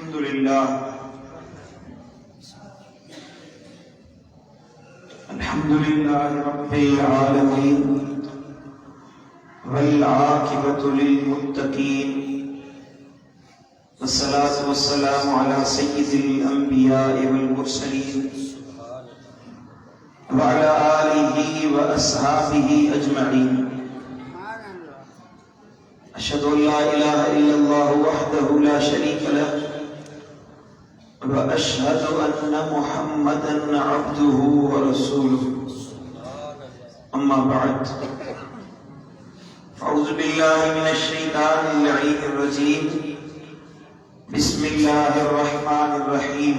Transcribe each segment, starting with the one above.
अल्हम्दुलिल्लाह रब्बिल आलमीन वल आकिबतु लिल मुत्तकीन वस्सलातु वस्सलामु अला सय्यिदिल अंबिया वल मुरसलीन व अला आलिहि व अस्हाबिहि अजमईन। अशहदु अल्ला इलाहा इल्लल्लाह वहदहु ला शरीक लह व अशहदु अन्ना मुहम्मदन अब्दुहु व रसूलुहु। अम्मा बअद अऊज़ु बिल्लाहि मिनश शैतानिर रजीम। बिस्मिल्लाहिर रहमानिर रहीम।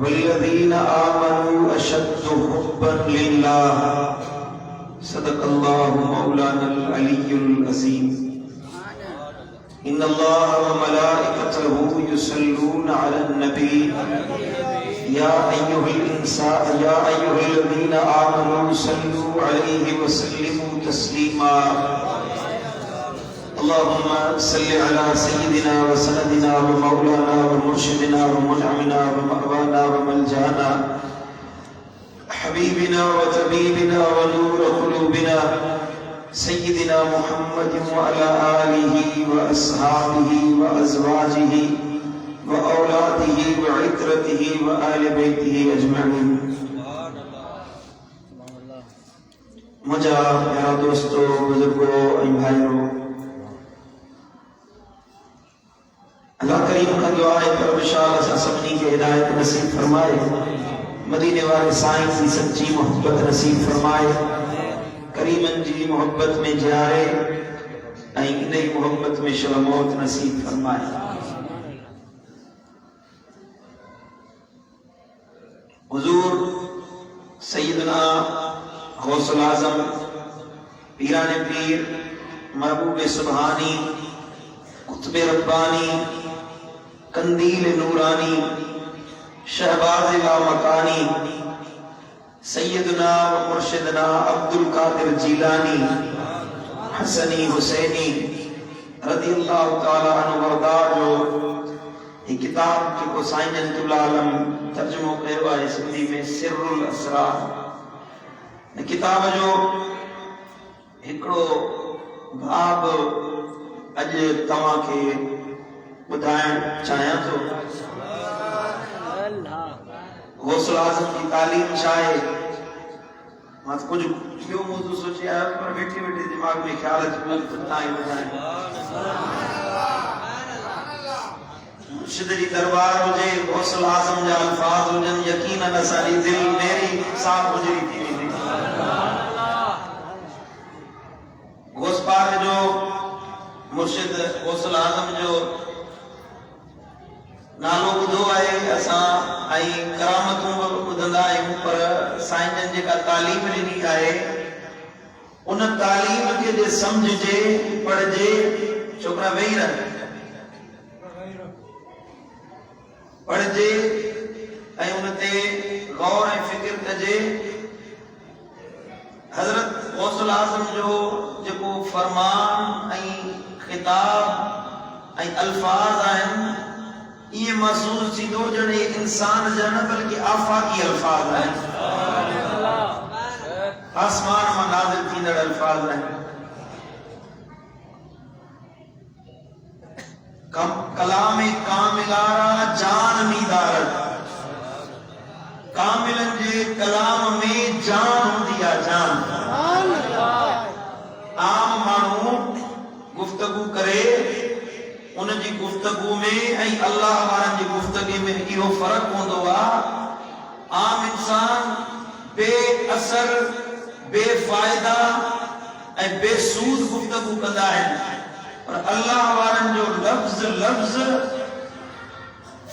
वल्लज़ीना आमनू अशद्दु हुब्बन लिल्लाह। सदक़ल्लाहु मौलानल अलियुल अज़ीम। इन्नल्लाह व मलाइकतहु युसल्लूना अलन नबी या अय्युहल्लज़ीना आमनू सल्लू अलैहि व सल्लिमू तस्लीमा। अल्लाहुम्मा सल्लि अला सय्यिदिना व सनदिना व मौलाना व मुर्शिदिना व मुनअमिना व मअवाना व मलजाना हबीबिना व तबीबिना व नूर क़ुलूबिना सय्यिदिना मुहम्मद व अला आलिहि व अस्हाबिहि व अज़वाजिहि व औलादिहि व इत्रतिहि व आले बैतिहि अजमईन। मुझा प्यारा दोस्तों, बुजुर्गों और भाइयों, अल्लाह करीम का दुआ है कि इंशाअल्लाह असां सभिनी खे हिदायत नसीब फरमाए, मदीने वाले साईं की सच्ची मोहब्बत नसीब फरमाए, करीमन जी मोहब्बत में जियारे ऐं इन ही मोहब्बत में शब मौत नसीब फरमाए। हुजूर सैयदना गौसुल आज़म पीराने पीर महबूब सुबहानी कुतुब रब्बानी कंदील नूरानी शहबाज लामकानी सैयदना व मुर्शिदना अब्दुल कादिर जीलानी हसनी हुसैनी रज़ियल्लाहु ताला अन्हु वरदा जो ये किताब जेको साईं जंतुल आलम तर्जुमो कयो आहे सिंधी में सिर्रुल असरार। इन किताब जो हिकिड़ो बाब अॼु तव्हांखे ॿुधाइण चाहियां थो। गौसुल आज़म की तालीम छा आहे? मां कुछ ॿियो मौज़ू सोचे आयो पर वेठे वेठे दिमाग में ख्याल अची वियो त तव्हां ई ॿुधायो। मुर्शिद जी दरबार हुजे, गौसुल आज़म जा अल्फाज़ हुजनि, यकीनन असांजी दिल मेरी साफ़ हुजरी थी वेंदी। गौस पाक जो मुर्शिद गौसुल आज़म जो नालो ॿुधो आहे असां ऐं करामतूं बि ॿुधंदा आहियूं, पर साईं जन जेका तालीम ॾिनी आहे उन तालीम खे जे सम्झजे पढ़जे, छोकिरा वेही रह पढ़जे ऐं उन ते गौर ऐं फिक्र कजे। हज़रत गौसुल आज़म जो जेको फरमान ऐं खिताब ऐं अल्फाज आहिनि ये महसूस थींदो ॼणे इंसान जा न बल्कि आफाकी अल्फाज आहिनि, आसमान मां नाज़िल थींदड़ अल्फाज आहिनि। कलामे कामिलारा जान मीदार, कामिलन जे कलाम में जान हूंदी आहे, जान। आम माण्हू गुफ्तगू करे, उन जी गुफ्तगू में ऐं अल्लाह वारनि जी गुफ्तगी में इहो फर्क हूंदो आहे। आम इंसान बेअसर बेफ़ाइदा ऐं बेसूद गुफ्तगू कंदा आहिनि, पर अल्लाह वारनि जो लफ्ज़ लफ्ज़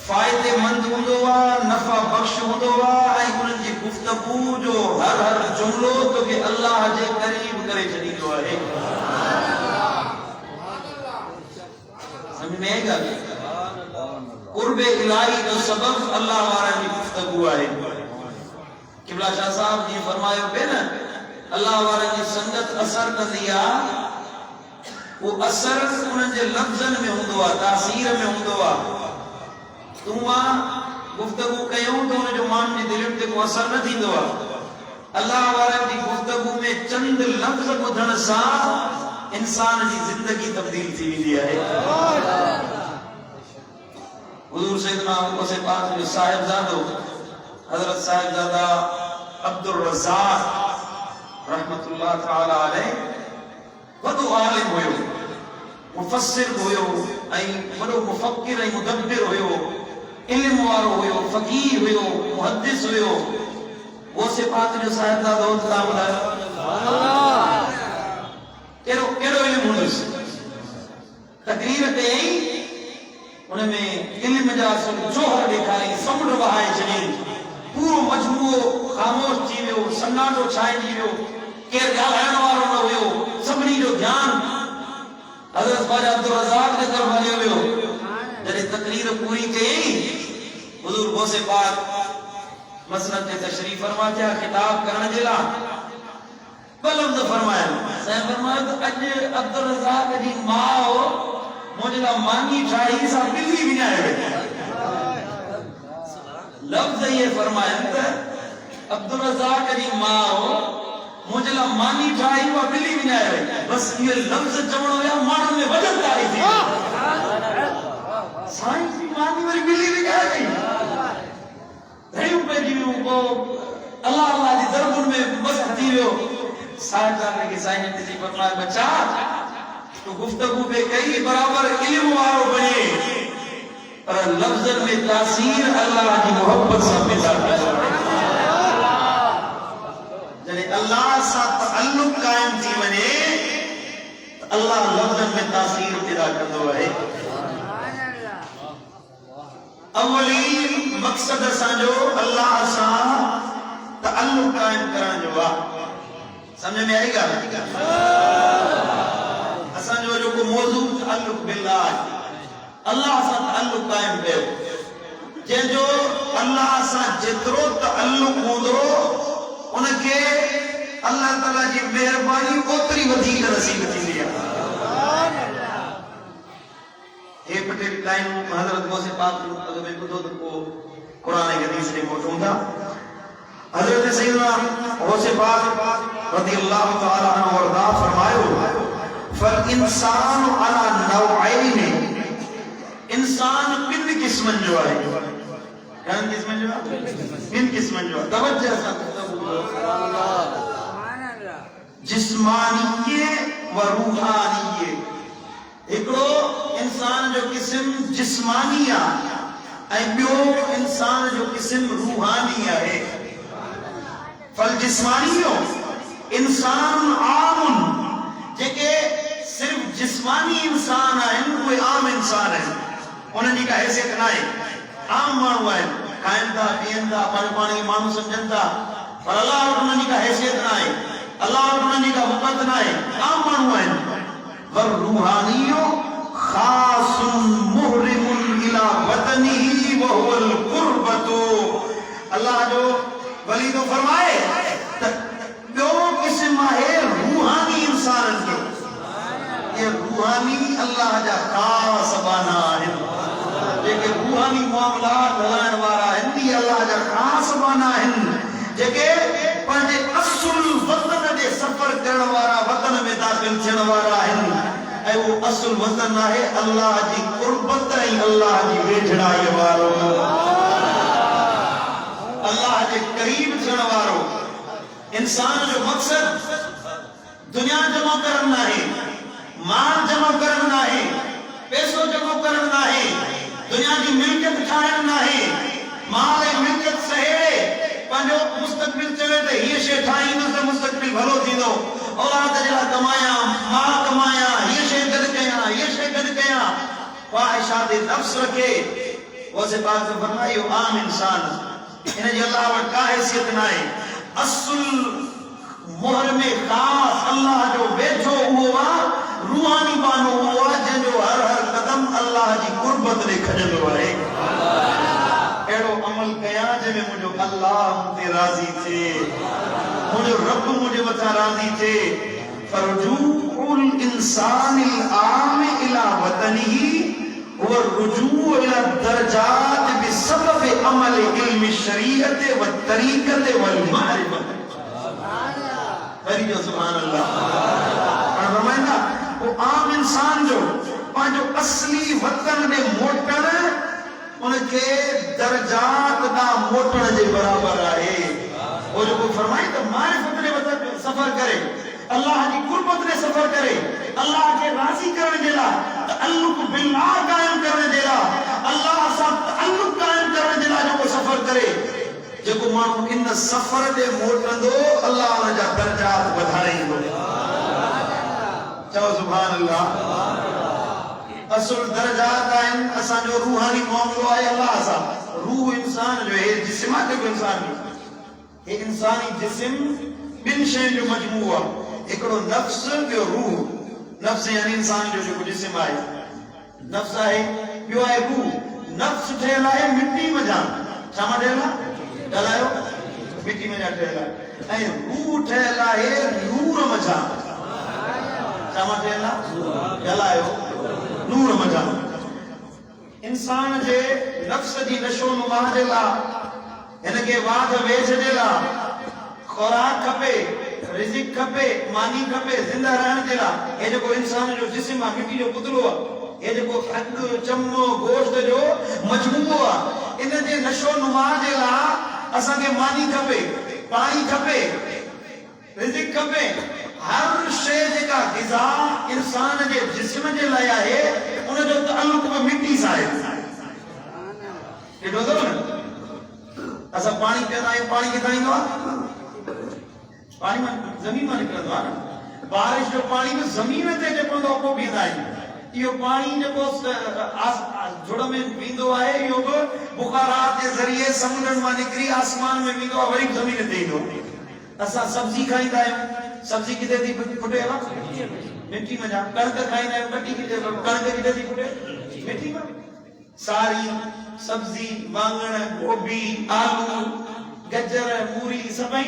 फ़ाइदेमंद हूंदो आहे, नफ़ा बख़्श हूंदो आहे ऐं उन्हनि जी गुफ्तगू जो हर हर जुमिलो तोखे अल्लाह जे क़रीब करे छॾींदो आहे। कुर्बे इलाही जो सबब अल्लाह वारनि जी गुफ्तगू आहे। क़िबला शाह साहब जी फरमायो पे न, अल्लाह वारनि जी संगत असर कंदी आहे वो असर उन जे लफ्ज़न में हुंदो आ, तासीर में हुंदो आ। तू गुफ्तगू कयूं तो उन जो मान जी दिल ते को असर न थींदो आ। अल्लाह वारनि जी गुफ्तगू में चंद लफ्ज़ ॿुधण सां इंसान जी जिंदगी तब्दील थी वेंदी आहे। हुजूर सैयदना गौसे पाक जो साहिबजादो हजरत साहिबजादा अब्दुल रज़्ज़ाक़ रहमतुल्लाह तआला अलैह वॾो आलिम हुयो, मुफ़स्सिर हुयो ऐं वॾो मुफ़क्किर ऐं मुदब्बिर हुयो, इल्म वारो हुयो, फ़क़ीह हुयो, मुहद्दिस हुयो। गौसे पाक जो साहिबजादो तव्हां ॿुधायो कहिड़ो इल्म हूंदुसि। तकरीर कयईं उनमें इल्म जा जोहर ॾेखारियईं, समुंड वहाए छॾियईं, पूरो मजमूओ ख़ामोश थी वियो, सन्नाटो छाइजी वियो, केरु ॻाल्हाइण वारो न हुयो, सभिनी जो ध्यानु हज़रत ख्वाजा अब्दुल रज़्ज़ाक़ जे तरफ़ हलियो वियो। जॾहिं तकरीर पूरी कयईं, हुज़ूर गौसे पाक मसनद ते तशरीफ़ फरमा थिया खिताब करण जे लाइ। ॿ लफ़्ज़ फरमाया। साईं फरमायो त अॼु अब्दुल रज़्ज़ाक़ जी माउ मुझे ला मानी ठाही सा बिल्ली विञाए वई। लफ्ज़ ये फरमाया त अब्दुल रज़्ज़ाक़ जी माउ मुझे ला मानी ठाही वा बिल्ली विञाए वई। बस ये लफ्ज़ चवण हुया माण्हुनि में वजन तारी थी। साईं जी मानी वरी बिल्ली विञाए वई। धड़ियूं पइजी वियूं, पोइ अल्लाह अल्लाह जी दरबुनि में मस्त थी वियो। साहिबजादे खे साईं ने ॾिसी फरमाया बच्चा तो गुफ्तगू पे कई बराबर इल्म वारो बने, पर लफ्ज़न में तासीर अल्लाह की मोहब्बत से पैदा करे। जॾहिं अल्लाह सां तअल्लुक़ कायम थी वञे त अल्लाह लफ्ज़न में तासीर पैदा कंदो आहे। अवलीन मक़सद असांजो अल्लाह सां तअल्लुक़ कायम करण जो आहे। समझ में आई ॻाल्हि? असांजो जेको मौज़ू तअल्लुक़ बिल्लाह, अल्लाह सां तअल्लुक़ कायम कयो। जंहिंजो अल्लाह सां जेतिरो तअल्लुक़ हूंदो उनखे अल्लाह ताला जी महिरबानी ओतिरी वधीक नसीब थींदी आहे। हे पटेल लाइनूं हज़रत गौसे पाक अॻ में ॿुधो त पोइ क़ुरान ऐं हदीस ॾे मोटूं था। हज़रत सैयदना गौसे पाक रज़ियल्लाहु तआला अन्हु वरदा फरमायो फल इंसान अला नौअैन, इंसान किन किस्मन जो है। कौन किस्मन जो है? किन किस्मन जो है? तवज्जो सां जिस्मानी व रूहानी। हिकिड़ो इंसान जो किस्म जिस्मानी आहे ऐं ॿियो इंसान जो किस्म रूहानी आहे। फल जिस्मानी हो इंसान आमुन, जेके सिर्फ जिस्मानी इंसान आहिनि उहे आम इंसान आहिनि, उन्हनि जी का हैसियत न आहे। आम माण्हू आहिनि, खाइनि था पीअनि था, पंहिंजो पाण खे माण्हू सम्झनि था, पर अल्लाह वटि उन्हनि जी का हैसियत न आहे, अल्लाह वटि उन्हनि जी का हुकूमत न आहे, आम माण्हू आहिनि। वर रूहानियो खासुन मुहरिमुन इला वतनिही व हुवल कुर्बतु। अल्लाह जो वली तो फरमाए त ॿियो क़िस्म आहे रूहानी इंसाननि खे। ये रूहानी अल्लाह जा ख़ास बाना आहिनि, जेके रूहानी मामलात हलाइण वारा आहिनि, इहे अल्लाह जा ख़ास बाना आहिनि, जेके पंहिंजे असुल वतन जे सफ़र करण वारा, वतन में दाख़िल थियण वारा आहिनि। ऐं उहो असुल वतन आहे अल्लाह जी कुर्बत ऐं अल्लाह जी वेझड़ाईअ वारो, अल्लाह जे करीब थियण वारो। इंसान जो मक़सद दुनिया जमा करण न आहे, माल जमा करण न आहे, पैसो जमा करण न आहे, दुनिया जी मिल्कियत ठाहिण न आहे। माल ऐं मिल्कियत सहेड़े पंहिंजो मुस्तक़बिल चवे त हीअ शइ ठाहींदुसि त मुस्तक़बिल भलो थींदो, औलाद जे लाइ कमायां, माल कमायां, हीअ शइ गॾु कयां, हीअ शइ गॾु कयां, ख्वाहिशात नफ्स रखे। गौसे पाक ने फरमायो आम इंसान इन जी अल्लाह वटि का हैसियत न आहे। असुल मोहर में खास अल्लाह जो वेझो उहो आहे, रूहानी बानो उहो आहे जंहिंजो हर हर कदम अल्लाह जी कुर्बत ॾे खजंदो आहे। अहिड़ो अमल कयां जंहिंमें मुंहिंजो अल्लाह मूंते राज़ी थिए, मुंहिंजो रब मुंहिंजे मथां राज़ी थिए। फरजू रुजूउल इंसानिल आम इला वतनिही व रुजू इला दरजात बिसबब अमल इल्म शरीअत व तरीक़त वल मारिफत। वरी जो सुभान अल्लाह। फरमाइंदा वो आम इंसान जो पांजो असली वतन में मोटण उनके दर्जात दा मोटण जे बराबर है। वो जो फरमाई तो मारिफत ने वतन सफर करे, अल्लाह की कुर्बत ने सफर करे, अल्लाह के राजी करने देला, तअल्लुक बिल्लाह कायम करने देला, अल्लाह सा तअल्लुक कायम करने देला जो को सफर करे। जेको मानू इन सफर दे मोटंदो अल्लाह उन जा दर्जात वधाईंदो। चओ सुभान अल्लाह। असल दर्जात आइन असा जो रूहानी मामलो है अल्लाह सा। रूह इंसान जो है जिस्मानी को इंसान है, इंसानी जिस्म बिन शय जो मजमूआ, एकड़ो नफ्स बियो रूह। नफ्स यानी इंसान जो जिस्म है, नफ्स है, बियो है रूह। नफ्स ठेला है मिट्टी में जान, छामा ठेला गलायो मिट्टी में जा ठेला, ऐ रूह ठेला है नूर में जान, छामा ठेला गलायो नूर में जान। इंसान जे नफ्स जी नशो नुमा जे ला इनके वाद वेच जे ला खुराक खपे, रिज़िक खपे, मानी खपे, जिंदा रहण जे ला। ये जो इंसान जो जिस्म है मिट्टी जो पुतलो है, ये जो अग चमो गोश्त जो मजमूओ है, इन जे नशो नुमा जे ला असा के मानी खपे, पानी खपे, रिज़िक खपे। हर शय जेका ग़िज़ा इंसान जे जिस्म जे लाइ आहे उन जो तअल्लुक मिट्टी सां आहे। ॾिठो अथव न, असां पाणी पीअंदा आहियूं, पाणी किथां ईंदो आहे? पाणी मां ज़मीन मां निकिरंदो आहे न। बारिश जो पाणी बि ज़मीन ते जेको हूंदो आहे पोइ पीअंदा आहियूं। इहो पाणी जेको जुड़ में वेंदो आहे, इहो बि बुखारात जे ज़रिए समुंडनि मां निकिरी आसमान में वेंदो आहे, वरी ज़मीन ते ईंदो आहे। असां सब्जी खाईंदा आहियूं, सब्जी किथे थी फुटे? मिट्टी में जा। कणक खाईंदा आहियूं, कणक किथे थी फुटे? मिट्टी में। सारी सब्जी, वांगण, गोभी, आलू, गजर, मूरी सभई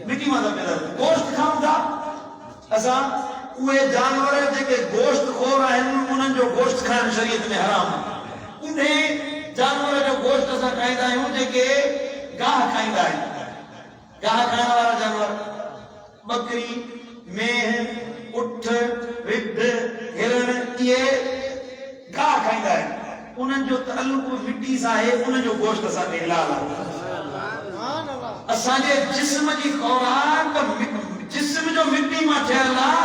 मिट्टी में था पैदा। गोश्त खाऊं था असां, उहे जानवर जेके गोश्त खोर आहिनि उन्हनि जो गोश्त खाइण शरीयत में हराम आहे। उन्हे जानवर जो गोश्त असां खाईंदा आहियूं जेके गाह खाईंदा आहिनि। गाह खाइण वारा जानवर बकरी, मेह, उठ, विड, हिरण, ये गाह खाईंदा आहिनि। उन्हनि जो तअल्लुक मिट्टी सां आहे, उन जो गोश्त असांखे हलाल आहे। असांजे जिस्म जी खुराक जिस्म जो मिट्टी मां ठहियल आहे।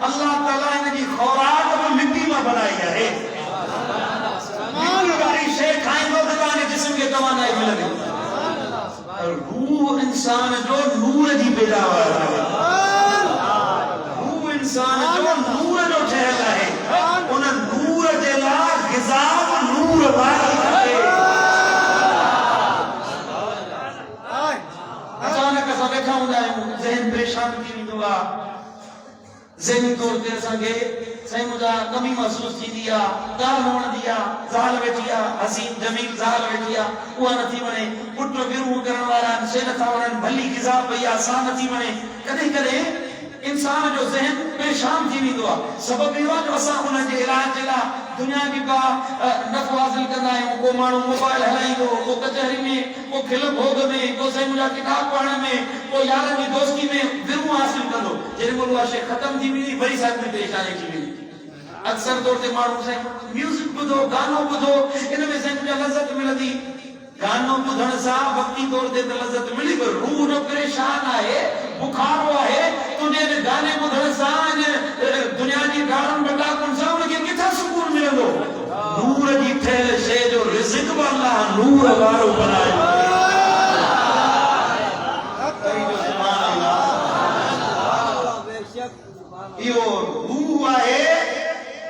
अल्लाह ताला इन जी खुराक बि मिट्टी मां बनाई आहे। मिट्टी वारी शइ खाईंदो त तव्हांजे जिस्म खे तवानाई मिलंदी। रूह इंसान जो नूर जी पैदावार आहे। रूह इंसान जो नूर जो ठहियल आहे। उन नूर जे लाइ ग़िज़ा नूर वारी खपे। अचानक असां वेठा हूंदा आहियूं, ज़हन परेशान थी वेंदो आहे। ज़हनी तौर ते असांखे साईं मुंहिंजा कमी महसूस थींदी आहे, ॻाल्हि न वणंदी आहे, ज़ाल वेठी आहे, हसीन जमील ज़ाल वेठी आहे, उहा नथी वणे, पुट विरूं करण वारा आहिनि, शइ नथा वणनि, भली ग़िज़ा पई आहे, सा नथी वणे। कॾहिं कॾहिं इंसान जो ज़हन परेशान थी वेंदो आहे। सबबु इहो आहे जो असां उन जे इलाज जे लाइ दुनिया जी का नफ़ो हासिल कंदा आहियूं। को माण्हू मोबाइल हलाईंदो, को कचहरी में, को खिल भोग में, को साईं मुंहिंजा किताब पढ़ण में, को यारनि जी दोस्ती में विरूं हासिल कंदो। जेॾी महिल उहा शइ ख़तम थी वेंदी, वरी साईं में परेशानी थी वेंदी। अक्सर तौर ते माण्हू साईं म्यूज़िक ॿुधो, गानो ॿुधो, इन में साईं मुंहिंजा लज़त मिलंदी। गानो ॿुधण सां वक़्ती तौर ते त लज़त मिली, पर रूह जो परेशान आहे, बुखारो आहे, तुंहिंजे गाने ॿुधण सां दुनिया जी गाड़नि बटाकुनि सां उनखे किथां सुकून मिलंदो? नूर जी ठहियल शइ जो रिज़्क़ बि अल्लाह नूर वारो बनायो। इहो रूह आहे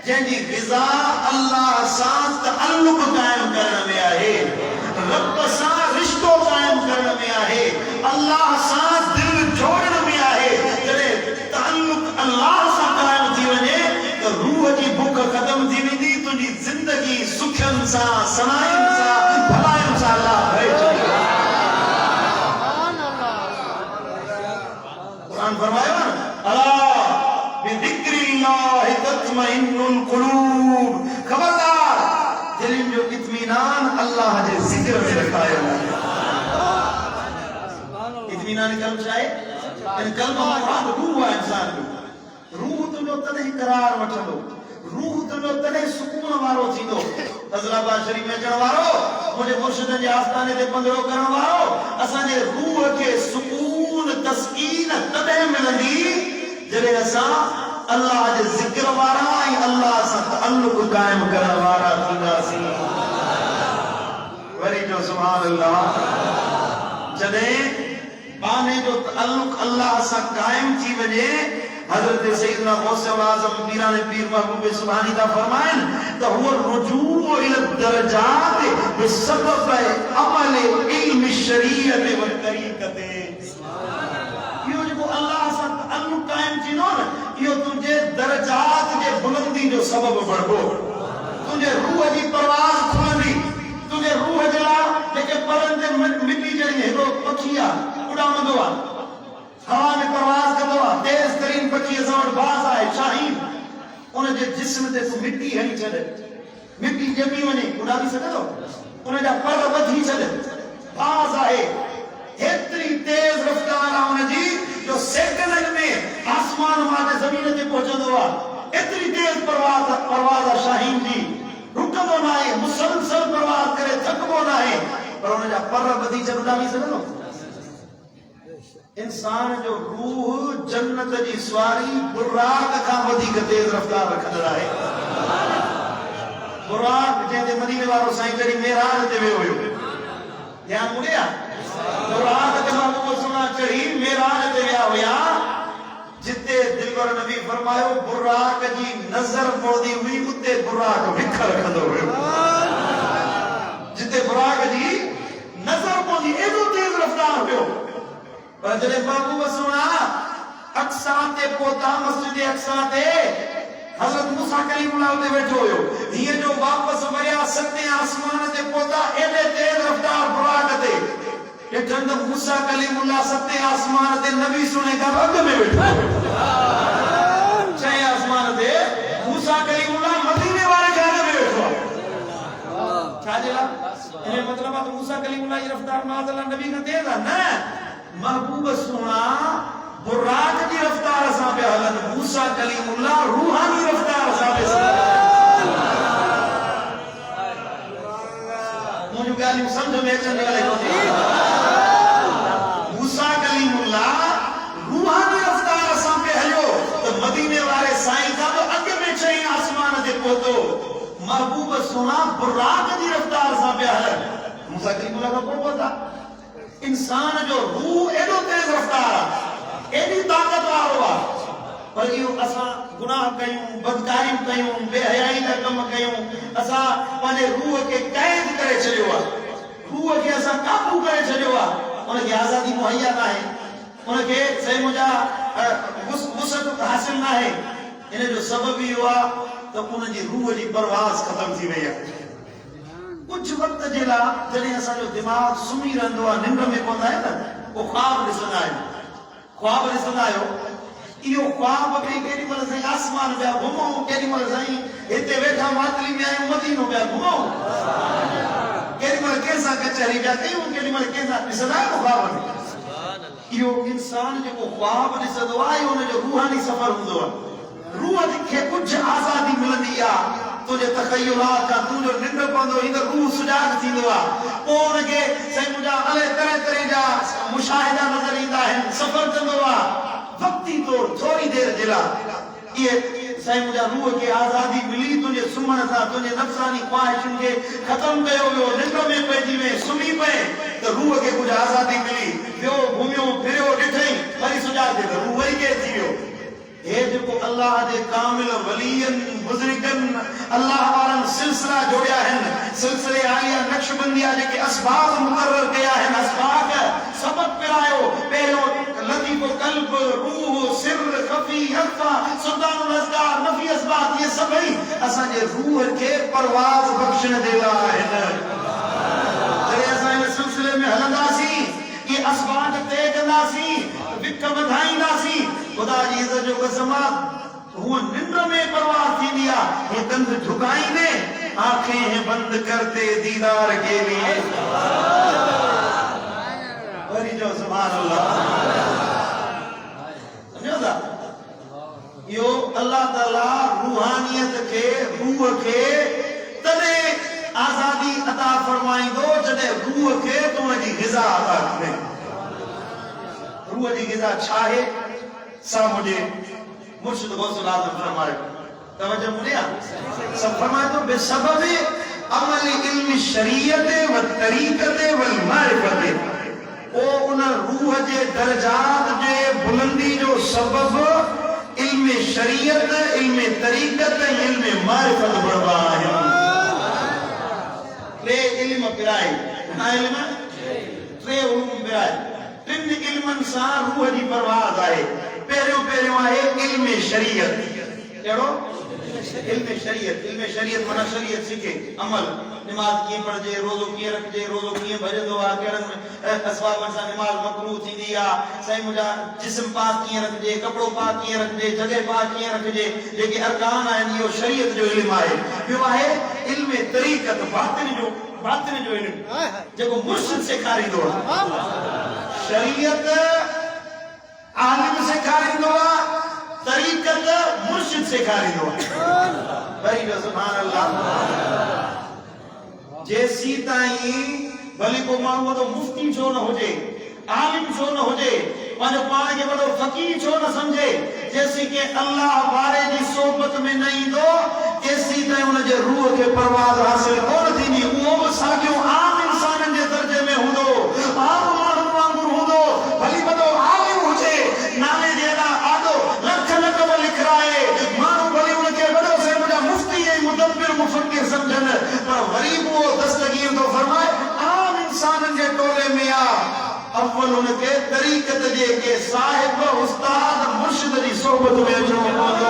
जंहिंजी ग़िज़ा अल्लाह सां तअल्लुक काइम करण में आहे, रब सां रिश्तो काइम करण में आहे, अल्लाह सां दिल जोड़ण में आहे। जॾहिं तअल्लुक अल्लाह सां काइम थी वञे त रूह जी बुख ख़तम थी वेंदी। तुंहिंजी ज़िंदगी सुखनि सां, सनाइनि सां, भलाइनि सां अल्लाह भरे छॾींदो। क़ुरान फरमायो न, अला बिज़िक्रिल्लाह तत्मइन्नुल कुलूब। खबरदार, दिल जो इत्मीनान अल्लाह जे जिक्र में रखायो। इत्मीनान कल चाहे इन कलमा मुराद रूह आहे इंसान जो। रूह तुंहिंजो तॾहिं करार वठंदो, रूह तुंहिंजो तॾहिं सुकून वारो थींदो। फज़लाबाद शरीफ़ में अचण वारो, मुंहिंजे मुर्शिद जे आस्थाने ते पंधरो करण वारो, असांजे रूह खे सुकून तस्कीन तॾहिं मिलंदी जॾहिं असां अल्लाह जे ज़िक्र वारा ऐं अल्लाह सां तअल्लुक़ क़ाइम करण वारा थींदासीं। वरी जो सुभान अल्लाह, जॾहिं बाने जो तअल्लुक़ अल्लाह सां क़ाइम थी वञे, हज़रत सैयदना गौसुल आज़म पीराने पीर महबूब सुभानी ता फरमाइन त हुव रुजू इल दरजात बिसबब अमल इल्म शरीयत व तरीक़त। इहो जेको अल्लाह सां तअल्लुक़ क़ाइम थींदो न, इहो तुंहिंजे दरजात जे बुलंदी जो सबब बणबो। तुंहिंजे रूह जी परवाज़ खुलंदी। तुंहिंजे रूह जे लाइ जेके परंदे मिटी जहिड़ी हिकिड़ो पखी आहे, उॾामंदो आहे, हवा में परवाज़ कंदो आहे, तेज़ तरीन पखी असां वटि बाज़ आहे शाहीन, उनजे जिस्म ते तूं मिटी हणी छॾ, मिटी ॼमी वञे, उॾामी सघंदो? उनजा पर वधी छॾ, बाज़ आहे, हेतिरी तेज़ रफ़्तार आहे उनजी जो सेकंडनि में आसमान मां ज़मीन ते पहुचंदो आहे। एतिरी तेज़ परवाज़ आहे शाहीन जी, रुकंदो न आहे, मुसलसल परवाज़ करे थकबो न आहे, पर उनजा पर वधी छॾ, उॾामी सघंदो? इंसान जो रूह जन्नत जी सवारी बुराक खां वधीक तेज़ रफ़्तार रखंदड़ आहे। बुराक जंहिंते मदीने वारो साईं जॾहिं मेराज ते वियो हुयो, ध्यानु मुड़े आहे, बुराक ते महबूब सुना चढ़ी मेराज ते विया हुया, जिते दिलबर नबी फरमायो बुराक जी नज़र पवंदी हुई, उते बुराक विख रखंदो हुयो। जिते बुराक जी नज़र पवंदी, एॾो तेज़ रफ़्तार हुयो। पर जॾहिं महबूब सुना अक्सा ते पहुता, मस्जिद अक्सा ते हज़रत मूसा कलीमुल्लाह उते वेठो हुयो, हीअं जो वापसि वरिया सतें आसमान ते पहुता, एॾे तेज़ रफ़्तार बुराक ते ॾिठनि त मूसा कलीमुल्लाह सतें आसमान ते नबी सुने खां अॻु में वेठो। छहें आसमान ते मूसा कलीमुल्लाह मदीने वारे खां अॻु में वेठो आहे। छा जे लाइ? इन मतिलब आहे त मूसा कलीमुल्लाह जी रफ़्तार माज़अल्लाह नबी खां तेज़ आहे? न, महबूब सुना बुराक जी रफ़्तार सां पिया हलनि, मूसा कलीमुल्लाह रूहानी रफ़्तार सां पिया हलनि। मुंहिंजूं ॻाल्हियूं सम्झ में अचनि वारियूं। मूसा कलीमुल्लाह रूहानी रफ़्तार सां पिया हलियो त मदीने वारे साईं खां बि अॻु में छहें आसमान ते पहुतो। महबूब सुना बुराक जी रफ़्तार सां पिया हलनि, मूसा कलीमुल्लाह खां पोइ पहुता। इंसान जो रूह एॾो तेज़ रफ़्तार आहे, एॾी ताक़त वारो आहे, पर इहो असां गुनाह कयूं, बदकारियूं कयूं, बेहयाई जा कम कयूं, असां पंहिंजे रूह खे क़ैद करे छॾियो आहे, रूह खे असां काबू करे छॾियो आहे, उनखे आज़ादी मुहैया न आहे, उनखे सही मुंहिंजा वुसअत हासिल न आहे। इन जो सबब इहो आहे त उनजी रूह जी परवाज़ ख़तम थी वई आहे। कुछ वक्त जे लाइ जॾहिं असांजो दिमाग़ सुम्ही रहंदो आहे, निंड में पवंदा आहियूं न, पोइ ख्वाब ॾिसंदा आहियूं। ख्वाब ॾिसंदा आहियो, इहो ख्वाब में केॾी महिल साईं आसमान पिया घुमूं, केॾी महिल साईं हिते वेठा मातली में आहियूं, मदीनो पिया घुमूं, केॾी महिल कंहिंसां कचहरी पिया कयूं, केॾी महिल कंहिंसां ॾिसंदा आहियूं ख्वाब में। इहो इंसान जेको ख्वाब ॾिसंदो आहे, इहो हुनजो रूहानी सफ़र हूंदो आहे। रूह खे कुझु आज़ादी मिलंदी आहे, तुझे तख़य्युलात का तुझो निंड पवंदो, हीअ रूह सुजाग थींदो आहे। पोइ उनखे साईं मुंहिंजा अलाए तरह तरह जा मुशाहिदा नज़र ईंदा आहिनि, सफ़र कंदो आहे वक़्ती तौर थोरी देरि जे लाइ। इहे साईं मुंहिंजा रूह खे आज़ादी मिली, तुंहिंजे सुम्हण सां तुंहिंजे नफ़्सानी ख़्वाहिशुनि खे ख़तमु कयो वियो, निंड में पइजी वई, सुम्ही पए त रूह खे कुझु आज़ादी मिली, वियो घुमियो फिरियो, ॾिठई वरी सुजाग थिए त रूह वरी केरु थी वियो। हे जेको अल्लाह जे कामिल वलीयनि बुज़ुर्गनि अल्लाह वारनि सिलसिला जोड़िया आहिनि, सिलसिले आलिया नक्शबंदिया जेके असबाब मुक़र्रर कया आहिनि, असबाब सबक पिरायो, पहिरियों लतीफ़ो क़ल्ब, रूह, सिर, ख़फ़ी, अख़फ़ा, सुल्तानुल अस्दार, नफ़ी असबाब, ये सभई असांजे रूह खे परवाज़ बख़्शण जे लाइ आहिनि। जॾहिं असां इन सिलसिले में हलंदासीं, ये असबाब तय कंदासीं, विक वधाईंदासीं, खुदा जी इज़्ज़त जो कसम आहे वो निंड में परवाह थी दिया, ये कंध झुकाईंदे आंखें बंद करते दीदार के लिए। वरी जो सुभान अल्लाह, समझो था यो अल्लाह ताला रूहानियत के रूह के तने आजादी अता फरमाईंदो जॾहिं रूह के तुम जी ग़िज़ा अता करे। रूह जी ग़िज़ा छा है सा मुझे मुर्शिद गौसुल आज़म फरमाए, तवज्जो मुनिया सब फरमाए तो बेसबब अमल इल्म शरीयत व तरीक़त व मारिफत, ओ उन रूह जे दर्जात जे बुलंदी जो सबब इल्म शरीयत, इल्म तरीक़त, इल्म मारिफत बणवा है। टे इल्म पिराए ना इल्म टे उलूम पिराए, टिन इल्मन सां रूह जी परवाज़ आहे। पहिरियों पहिरियों आहे इल्म शरीयत, कहिड़ो इल्म शरीयत। इल्म शरीयत माना शरीयत सिखे, अमल, नमाज कीअं पढ़जे, रोज़ो कीअं रखजे, रोज़ो कीअं भजंदो आहे, कहिड़नि असबाबनि सां नमाज मकरूह थींदी आहे, साईं मुंहिंजा जिस्म पाक कीअं रखजे, कपिड़ो पाक कीअं रखजे, जॻह पाक कीअं रखजे, जेके अरकान आहिनि इहो शरीयत जो इल्म आहे। ॿियो आहे इल्म तरीक़त, बातिन जो इल्म जेको मुर्शिद सेखारींदो आहे। शरीयत आलिम सेखारींदो आहे, तरीक़त मुर्शिद सेखारींदो आहे। वरी जो सुभान अल्लाह, जेसी ताईं भली को माण्हू वॾो मुफ्ती छो न हुजे, आलिम छो न हुजे, पंहिंजो पाण खे वॾो फ़क़ीह छो न सम्झे, जेसी के अल्लाह वारे जी सोबत में न ईंदो तेसी ताईं हुनजे रूह खे परवाज़ हासिल कोन थींदी। उहो बि साॻियो आम इंसाननि जे दर्जे में हूंदो, आम माण्हुनि वांगुरु हूंदो। भली वॾो आलिम हुजे, नाले जे अॾा आॾो लख लक़ब लिखाए, माण्हू भली हुनखे वॾो से मुंहिंजा मुफ्ती ऐं मुदब्बिर मुफ़क्किर सम्झनि, पर वरी बि उहो दस्तगीर थो फरमाए आम इंसाननि जे टोले में आहे। अव्वल उनके तरीक़त जे के साहिब उस्ताद मुर्शिद जी सोबत में अचणो पवंदो।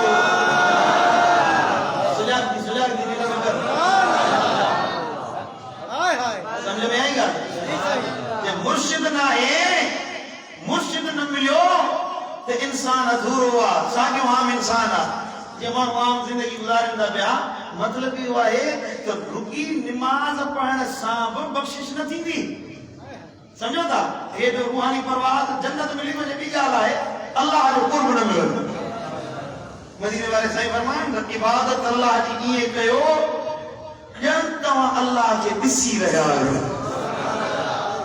सुजाग दी नगर समझ में आई ॻाल्हि? जे मुर्शिद न आहे, मुर्शिद न मिलियो त इंसान अधूरो आहे, साॻियो आम इंसान आहे। जे माण्हू आम ज़िंदगी गुज़ारनि था पिया, मतिलबु इहो आहे त रुकी निमाज़ पढ़ण सां बि बख़्शिश न थींदी। समझो था, ये जो रूहानी परवाज़ जन्नत मिली वञे ॿी ॻाल्हि आहे, अल्लाह जो कुर्ब न मिलंदो। मदीने वारे साईं फरमाइनि त इबादत अल्लाह जी ईअं कयो ॼण तव्हां अल्लाह खे ॾिसी रहिया आहियो।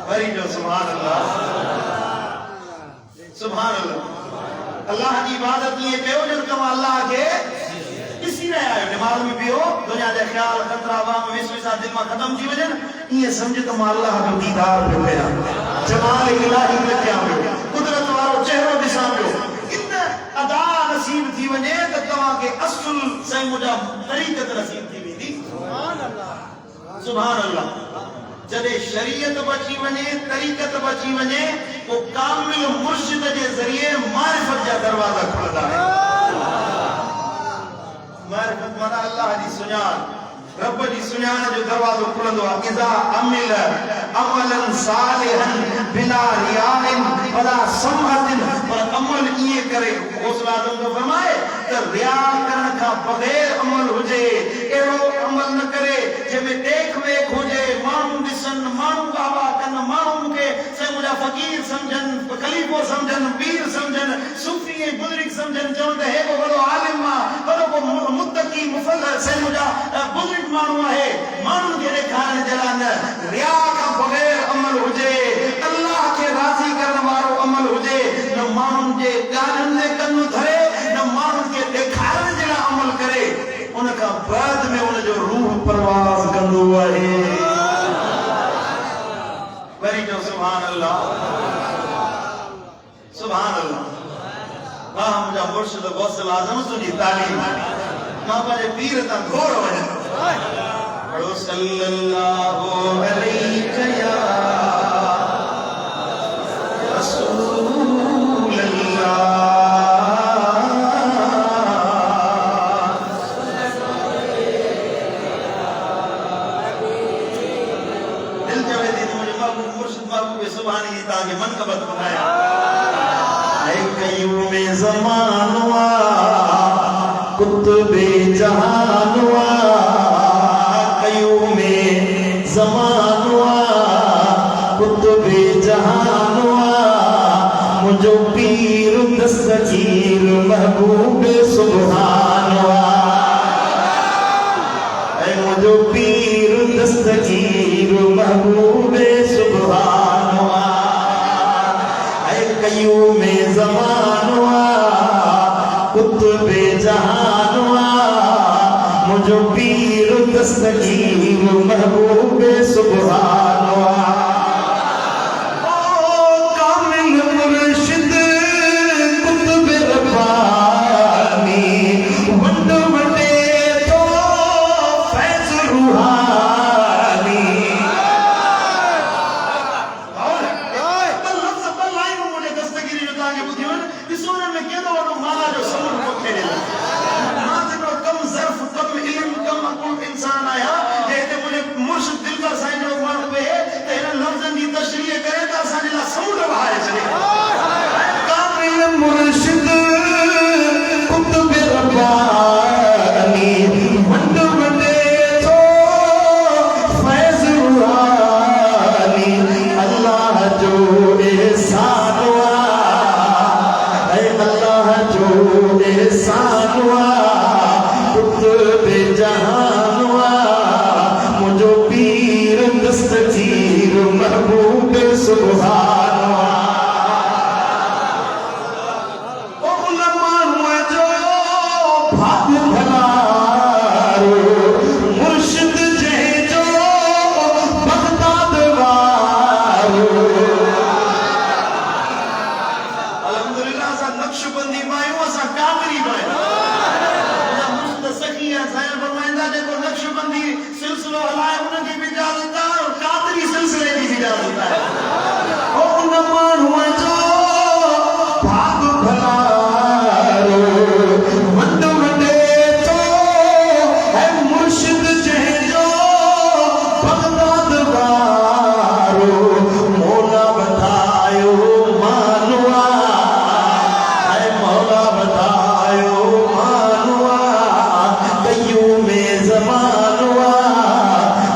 वरी जो सुभान अल्लाह, सुभान अल्लाह। अल्लाह जी इबादत ईअं कयो ॼण तव्हां अल्लाह खे ॾिसी रहिया आहियो। निमाज़ में पियो, दुनिया जा ख़्याल ख़तरा वाम विसविसा दिल मां ख़तम थी वञनि, ईअं सम्झ त मां अल्लाह जो दीदार पियो कयां, जमाल इलाही पियो कयां पियो, कुदरत वारो चेहरो ॾिसां पियो। इन अदा नसीब थी वञे त तव्हांखे असुल साईं मुंहिंजा तरीक़त नसीब थी वेंदी। सुभान अल्लाह। जॾहिं शरीयत बची वञे, तरीक़त बची वञे, पोइ कामिल मुर्शिद जे ज़रिए मारिफत जा दरवाज़ा खुलंदा आहिनि। मारिफत माना अल्लाह जी सुञाण, रब जी सुञाण जो दरवाज़ो खुलंदो आहे। इज़ा अमिल अमलन सालिहन बिला रियाइन वला समअतिन, पर अमल ईअं करे गौसुल आज़म जो फरमाए त रिया करण खां बग़ैर अमल हुजे, अहिड़ो अमल न करे जंहिंमें देख वेख हुजे, माण्हू ॾिसनि, माण्हू वाह कनि, माण्हू मूंखे साईं मुंहिंजा फ़क़ीर सम्झनि, ख़लीफ़ो सम्झनि, पीर सम्झनि, सूफ़ी ऐं बुज़ुर्ग सम्झनि, चवनि त हे को वॾो आलिम आहे, वॾो को मुत्तक़ी मुफ़ल्लल साईं मुंहिंजा बुज़ुर्ग माण्हू आहे। माण्हुनि खे ॾेखारण जे लाइ न, रिया खां बग़ैर अमल हुजे, अल्लाह खे राज़ी करण वारो अमल हुजे, न माण्हुनि जे ॻाल्हियुनि ते कन धरे, न माण्हुनि खे ॾेखारण जे लाइ अमल करे, उन खां बाद में उनजो रूह परवाज़ कंदो आहे। वरी जो सुभान अल्लाह, सुभान अल्लाह। वाह मुंहिंजा मुर्शिद गौसुल आज़म तुंहिंजी तालीम, मां पंहिंजे पीर तां घोड़ वञा पढ़ो सल्लल्लाहु अलैहि या रसूल अल्लाह। दिल जवे दी मुझे महबूब मुर्शिद महबूब सुभानी जी तां के मनक़बत ॿुधाया। ऐ कयूं में ज़मानो कुतुबे जहानुआ कयूमे ज़मानुआ कुतुबे जहानुआ मुझो पीर दस्तगीर महबूब सुभानुआ मुझो पीर दस्तगीर महबूब सुभानुआ कयूमे ज़मानुआ कुतुबे जहानुआ मुझो पीर दस्तगीर महबूब सुभानुआ ओ कामिल मुर्शिद कुतुब रब्बानी वंड वंडे तो फैज़ रूहानी इंसान आया जैसे मुझे मुर्शिद दिल का साइन जो मानो पे है तो इन लफ्ज़न दी तशरीह करे तो असां ला समुंड बहाए चले कामिल मुर्शिद कुतुब रब्बानी वंड वंडे तो फैज़ रूहानी अल्लाह जो एहसान हुआ अल्लाह जो एहसान हुआ कुतुब जहान हुआ मुझो पीर दस्तगीर महबूब सुभान हुआ ओ उलमा हुआ जो भाग भलारो मुर्शिद जह जो बगदाद वारो अल्हम्दुलिल्लाह सा नक्शबंदी मायो सा कादरी मायो देखो नक्शबंदी सिलसिलो हलाए उनकी भी इजाजत है और कादरी सिलसिले की भी इजाजत है ओ उन मानूं जो भाग भलारो वंड वंडे तो है मुर्शिद जह जो बगदाद वारो मौला बतायो मानुआ है मौला बतायो मानुआ कयूमे ज़मानुआ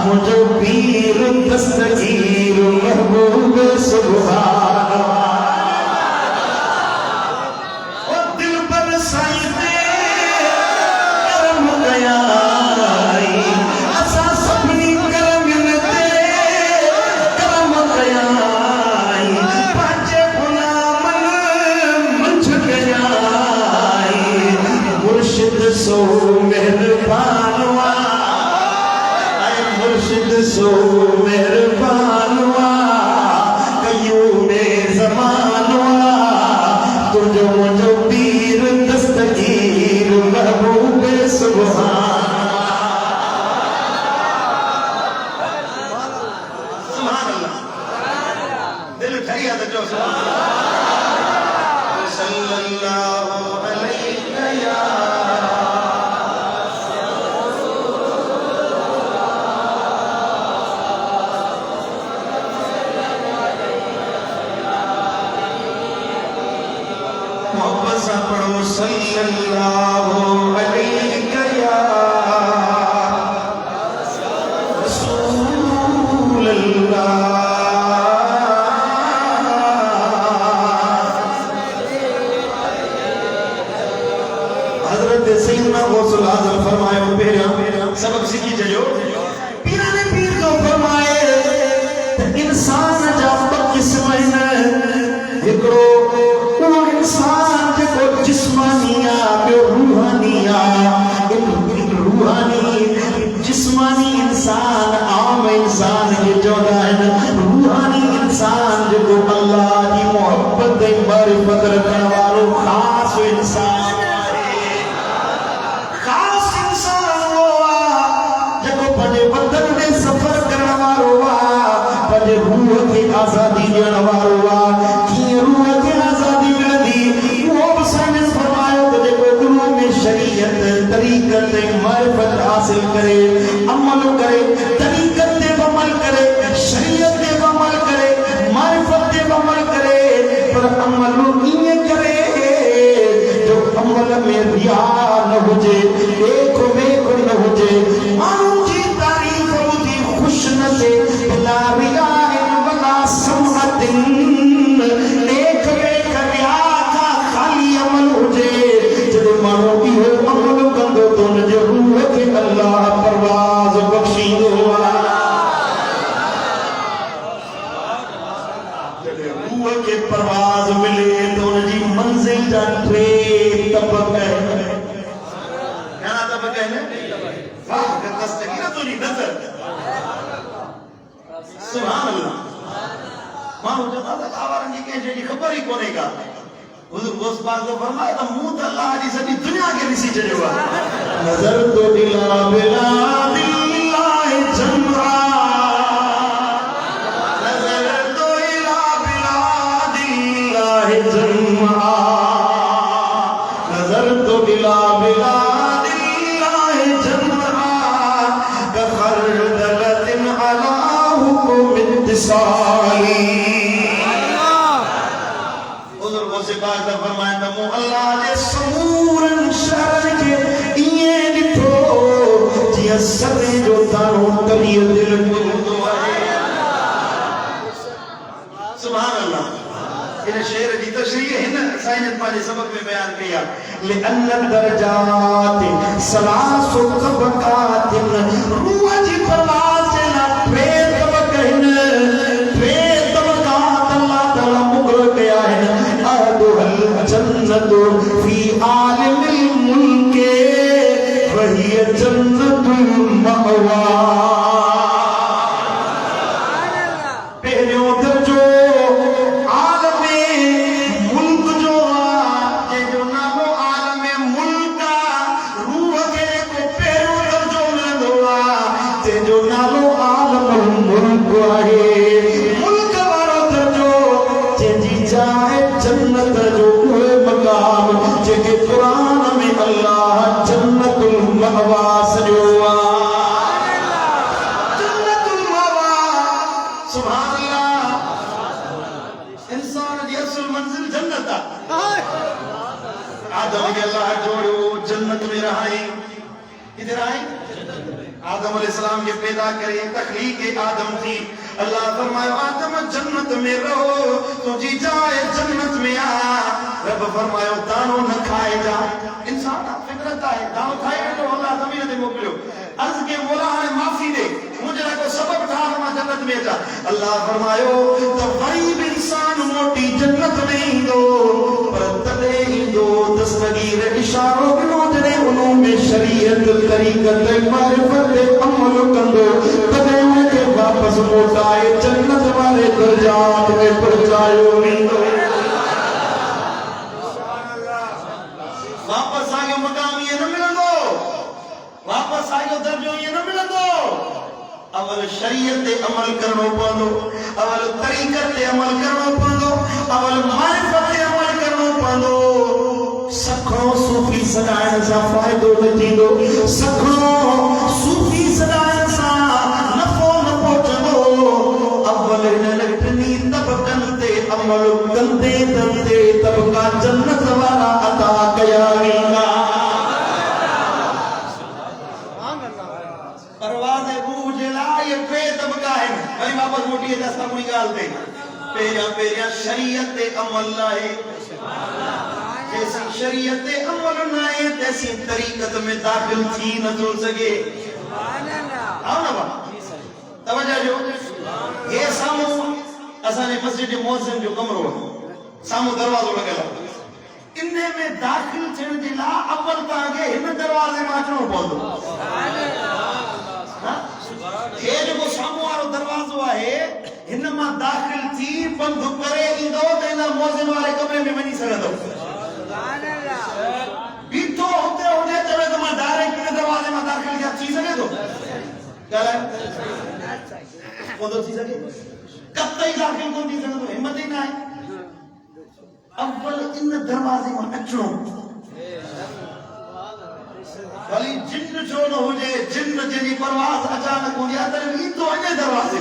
मुझो पीर दस्तगीर महबूब सुभानुआ ओ दिल पर साईं करम कयाई असा सभनी करम ते करम कयाई पांचे गुलामन मंझ कयाई मुर्शिद सो मेहरबानुआ मुर्शिद सो मेहरबानुआ कयूमे ज़मानुआ तुझो मुझो पीर दस्तगीर महबूब सुभानुआ सुभान अल्लाह दिल ठरिया तो जो सल्लल्लाहु अलैहि या मोहब्बत से पढ़ो सल्लल्लाहु अलैहि या रसूल अल्लाह हजरत सैयदना गौसुल आज़म फरमायो पेरिया सबक सीखी जजो पीरा ने पीर को फरमाए इंसान जा किस्म हिकड़ो इंसान जो जिस्मानिया रूहानिया रूहानी जिस्मानी इंसान आम इंसान के चौदह रूहानी इंसान जो अल्लाह की मोहब्बत मारिफत रखने वालो खास इंसान खास इंसान हुआ जो पंहिंजे बदन में सफर करने वालो पंहिंजे रूह की आज़ादी ॾियण वारो रूह की आज़ादी मिलंदी वो भी साइंस फरमायो तो जेको गुरु में शरीयत तरीक़त मारिफत हासिल करे अमल करे तरीक़त ते अमल सूरत ला रियाइन वला समअतिन देख देख रिया का खाली अमल हुजे जद मानो इहो अमल कंदो तो न जो रूह के अल्लाह परवाज़ बख्शींदो रूह के परवाज़ मिले तो उनजी मंजिल जा टे तबक कहना तबक है वाह दस्तगीर तो नहीं नजर सुभान अल्लाह मानो जदा तक आवारन जी के जी खबर ही कोने का हुजूर गोस पाक ने फरमाया तो मुंह अल्लाह जी सभी दुनिया के ऋषि चले हुआ नजर तो दिला बिला दिल्लाह जमरा नजर तो इला बिला दिल्लाह जमरा नजर तो दिला बिला बुजुर्गों से बात का फरमाया नमो अल्लाह जे समूरन शहर के ये दिठो जिया सदे जो तारो तलिय दिल में सुभान अल्लाह इन शेर जी तशरीह है साइंस वाले सबक में बयान किया लिअन्न दरजात सलासु तबकात रूह जी परवाज़ ना टे तबक टे तबकात अल्लाह ताला मुकर गया है अदुल जन्नत फी आलिमिल मुल्क वही जन्नतुल मअवा पहले दर्जो आदम अलैहिस्सलाम के पैदा करे तखलीक आदम थी अल्लाह फरमाया आदम जन्नत में रहो तुझी जाए जन्नत में आ रब फरमायो दानो न खाए जा इंसान फितरत है दानो खाए तो अल्लाह जमीन दे मोकलियो अर्ज के मौला ने माफी दे मुझे को सबब ठार मा जन्नत में जा अल्लाह फरमायो तो गरीब इंसान मोटी जन्नत में इंदो पर तदे इंदो दस्तगीर इशारो बिनो जने उलूम शरीयत तरीकत मारिफत अमल कंदो तदे उनके वापस मोटाए जन्नत वाले दर्जात में पहुंचायो इंदो वापस आगे मकाम ये न मिलंदो वापस आगे दर्जो ये न मिलंदो अवल शरीयत अमल करनो पवंदो अवल तरीकत अमल करनो पवंदो अवल मारिफत अमल करनो पवंदो सखो सूफी सदायन सा फायदो न थींदो सखो सूफी सदायन सा नफो न पहुंचंदो अवल न लगनी तबकन ते अमल कंदे तंदे तबका जन्नत वाला अता कया वीना परवाज़ रूह जला ये पे तबका है वही वापस मोटी है दस्ता मुनी गाल दे पेरिया पेरिया शरीयत अमल लाए जैसी शरीयत अमल नाए तैसी तरीकत में दाखिल थी न जो सके आओ ना बा तवज्जो जो ये सामू असाने मस्जिद मौज़िन जो कमरो सामू दरवाजो लगेला इन्ने में दाखिल थियण जे ला अव्वल ताके इन दरवाजे में अचणो पवंदो ये जो सामू वालो दरवाजो आहे इन मां दाखिल थी बंद करे ईंदो त इन मौज़िन वाले कमरे में वञी सघंदो बीठो होते होते चवे तो मैं डायरेक्ट इन दरवाजे में दाखिल क्या थी सके तो क्या कौन थी सके कब तक दाखिल कौन थी सके तो हिम्मत ही ना है अव्वल इन दरवाजे में अचणो भली जिन्न छो न हुजे जिन्न जिनी परवाज़ अचानक हुजे त ईंदो अने दरवाजे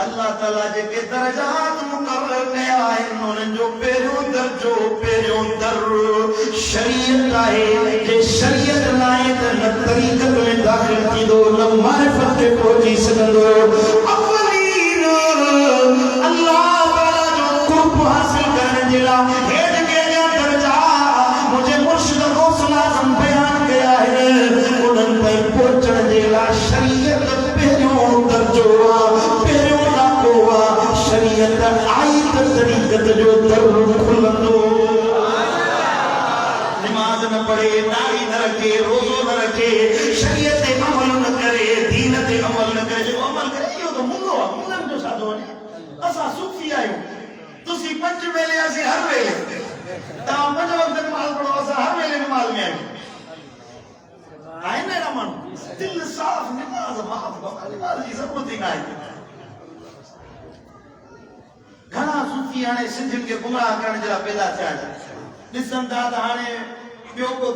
अल्लाह ताला जेके दर्जात मुकर्रर कया आहिनि उन्हनि जो पहिरियों दर्जो पहिरियों दर शरीयत आहे। जे शरीयत लाइ त न तरीक़त में दाख़िल थींदो न मारिफत खे पहुची सघंदो। अवलीन अल्लाह ताला जो कुर्ब हासिल करण जे लाइ हे जेके दर्जा मुंहिंजे मुर्शिद गौसल आज़म बयान कया आहिनि उन्हनि ताईं पहुचण जे लाइ शरीयत पहिरियों दर्जो आहे, पहिरियों नाको आहे। शरीयत आई त तरीक़त जो दर खुलंदो। नमाज न पढ़े, दाढ़ी न रखे, रोज़ो न रखे, शरीयत ते अमल न करे, दीन ते अमल न करे, जो अमल करे इहो त मुंगो आहे। मुंगनि जो छा थो वञे? असां सूफ़ी आहियूं, तुसीं 5 वेले, असीं हर वेले। तव्हां 5 वक़्त नमाज़ पढ़ो, असां हर वेले नमाज़ में आहियूं। आहिनि अहिड़ा माण्हू दिल साफ़ नमाज़ माफ़ नमाज़ जी ज़रूरत ई न आहे। घणा सूफ़ी हाणे सिंधियुनि खे गुमराह करण जे लाइ पैदा थिया आहिनि। ॾिसनि था त हाणे ॿियो को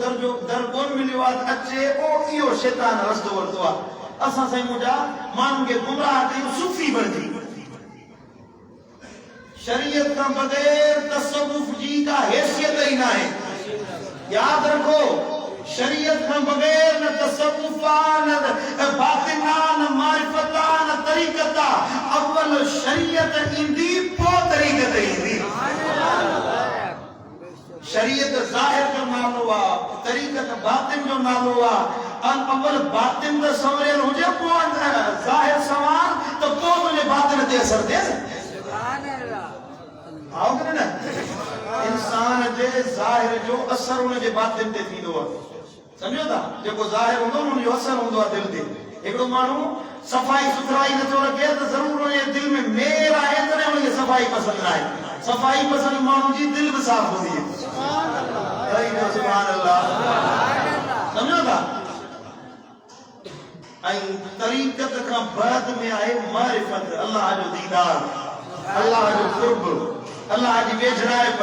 दर कोन मिलियो आहे त अचे पोइ इहो शैतान रस्तो वरितो आहे। असां साईं मुंहिंजा माण्हुनि खे गुमराह कयूं सूफ़ी बणिजी। शरीयत खां बग़ैर तसव्वुफ़ जी का हैसियत ई न आहे। यादि रखो, शरीयत खां बग़ैर न तसव्वुफ़ आहे, न बातिन आहे, न मारिफत आहे, न तरीक़त आहे। अव्वल शरीयत ईंदी पोइ तरीक़त ईंदी। शरीयत ज़ाहिर जो नालो आहे, तरीक़त बातिन जो नालो आहे। अव्वल बातिन त संवरियल हुजे, पोइ ज़ाहिर सवार त पोइ तुंहिंजे बातिन ते असर थिए। आओ कि न? इंसान जे ज़ाहिर जो असर हुनजे बातिन ते थींदो आहे। समझो था? जेको ज़ाहिर हूंदो न उनजो असर हूंदो आहे दिल ते। हिकिड़ो माण्हू सफ़ाई सुथराई नथो रखे त ज़रूर उनजे दिल में मेर आहे, तॾहिं उनखे सफ़ाई पसंदि आहे। सफ़ाई पसंदि माण्हू जी दिल बि साफ़ हूंदी आहे। सुभान अल्लाह। समझो था? ऐं तरीक़त खां बाद में आहे मारिफत, अल्लाह जो दीदार, अल्लाह जो क़ुर्ब, अल्लाह जी वेझड़ाइप,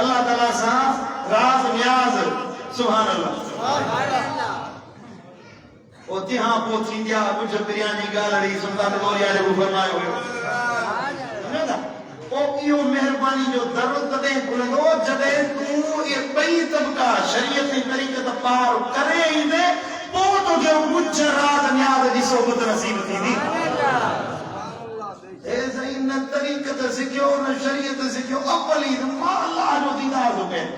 अल्लाह ताला सां राज़ न्याज़। सुभान अल्लाह। ओते हां पोइ थींदी आहे कुझ पिरियां जी ॻाल्हि सुल्तान गौरिया जो फरमायो हुयो। समझो था? पोइ इहो महिरबानी जो दर तॾहिं खुलंदो जॾहिं तूं इहे ॿई तबका शरीयत ऐं तरीक़त पार करे ईंदे पोइ तोखे कुझ राज़ न्याज़ जी सोबत नसीब थींदी। न तरीक़त सिखियो न शरीयत सिखियो, अव्वल ई मां अल्लाह जो दीदार थो कयां।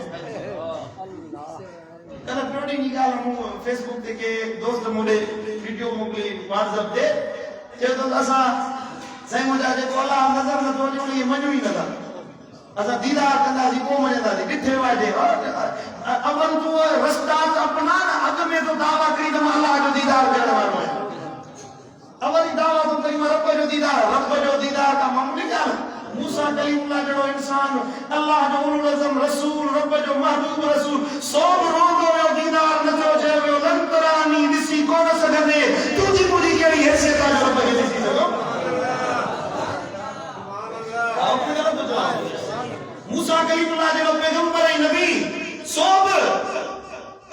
कल प्रोडी जी ॻाल्हि मूं फेसबुक ते के दोस्त मूंखे वीडियो मोकिली व्हाट्सएप ते, चए थो असां साईं मुंहिंजा जेको अल्लाह नज़र नथो अचे उन खे मञूं ई नथा। असां दीदार कंदासीं पोइ मञंदासीं, ॾिठे वाइदे। अवल तूं रस्ता अपना न, अॻ में तो दावा करी त मां अल्लाह जो दीदार करण वारो आहियां। अवली दावा तो करी मां रब जो दीदार का मामूली ॻाल्हि। मूसा कलीमुल्लाह जहिड़ो इंसान, अल्लाह जो उलुल अज़म रसूल, रब जो महबूब रसूल, सो बि रोंदो वियो, दीदार नथो चयो वियो, लन तरानी ॾिसी कोन सघंदे, तुंहिंजी मुंहिंजी कहिड़ी हैसियत आहे जो रब खे ॾिसी सघो? मूसा कलीमुल्लाह जहिड़ो पैगंबर ऐं नबी सो बि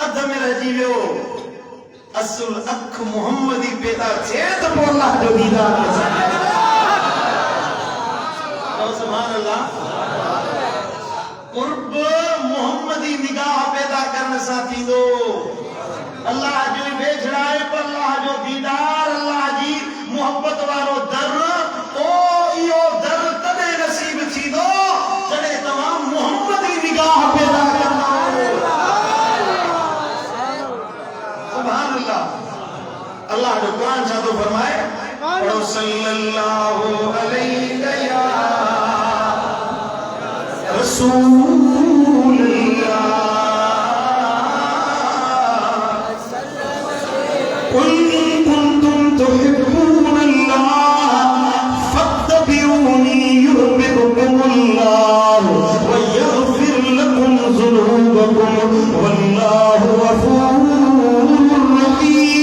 अध में रहिजी वियो। असुल अख मोहम्मदी पैदा थिए त पोइ अल्लाह जो दीदार सुभान अल्लाह। कुर्ब मोहम्मदी निगाह पैदा करण सां थींदो। अल्लाह जो वेझड़ाइप, अल्लाह जो दीदार, अल्लाह जी मोहब्बत वारो दर, पोइ इहो दर तॾहिं नसीब थींदो जॾहिं तव्हां मोहम्मदी निगाह पैदा कंदा। सुभान अल्लाह। अल्लाह जो कुरान छा थो फरमाए? पढ़ो सल्लल्लाहु अलैहि या रसूल कुल इन कुंतुम तुहिब्बूनल्लाह फत्तबिऊनी युहब्बुकुमुल्लाह व यग़फिर लकुम ज़ुनूबकुम वल्लाहु गफूरुर रहीम।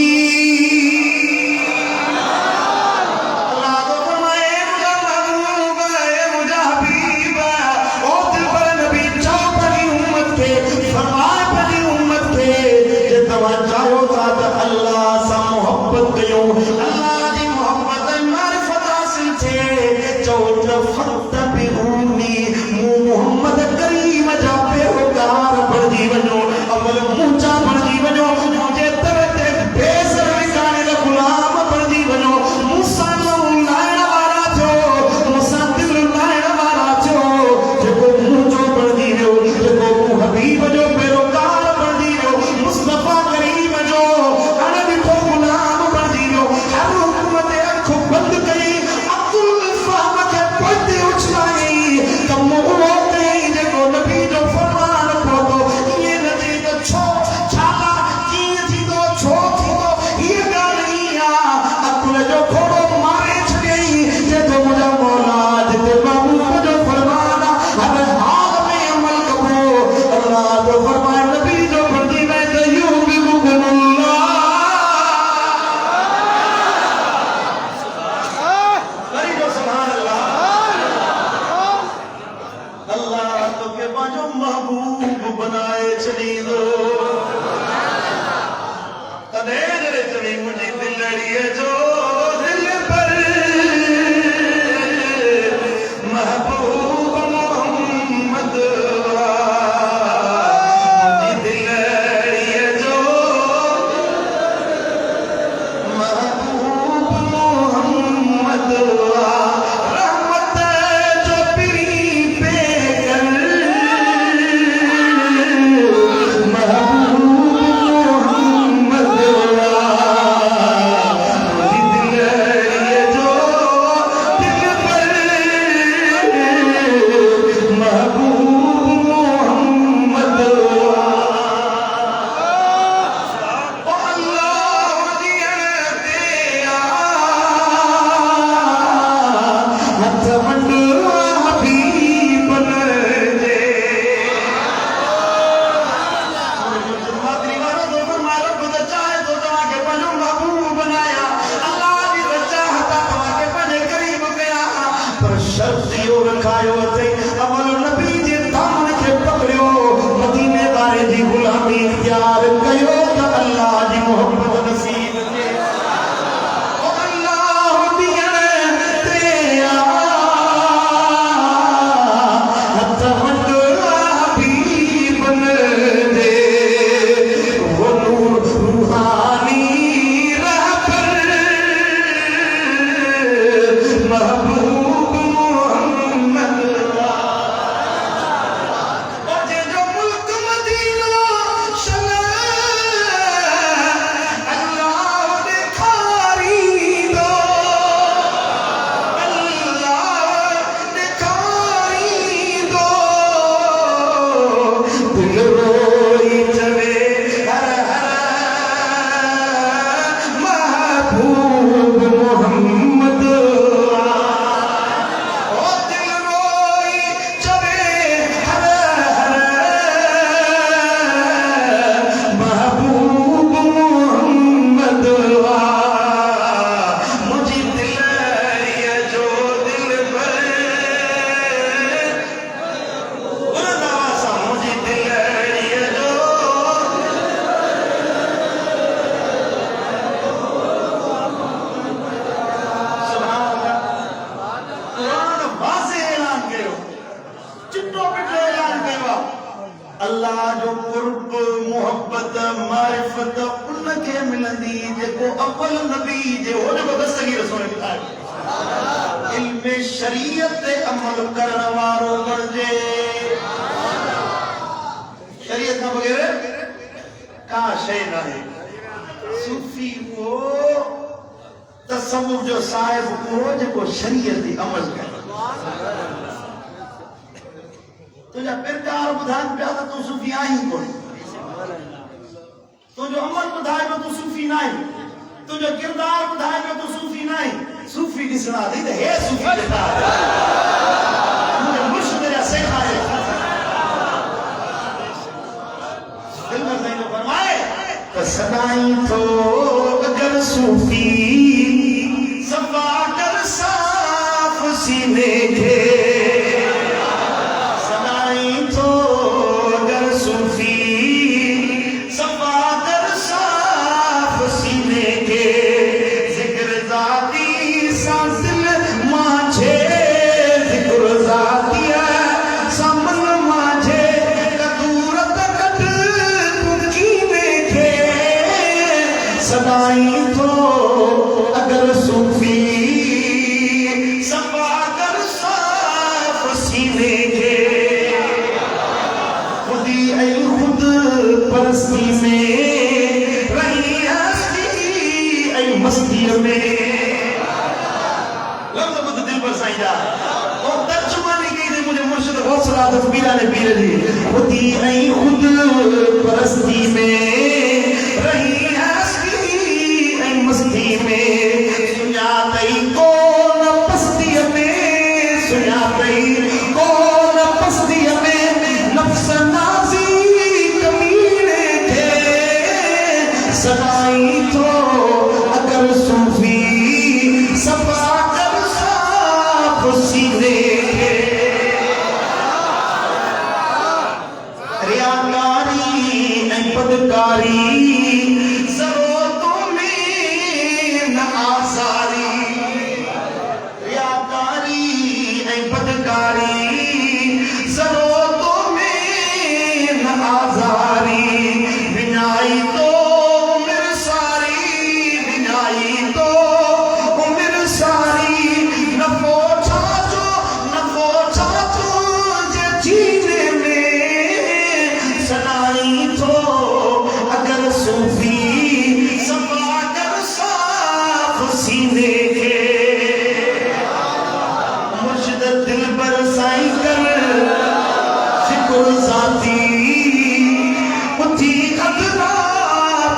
सारी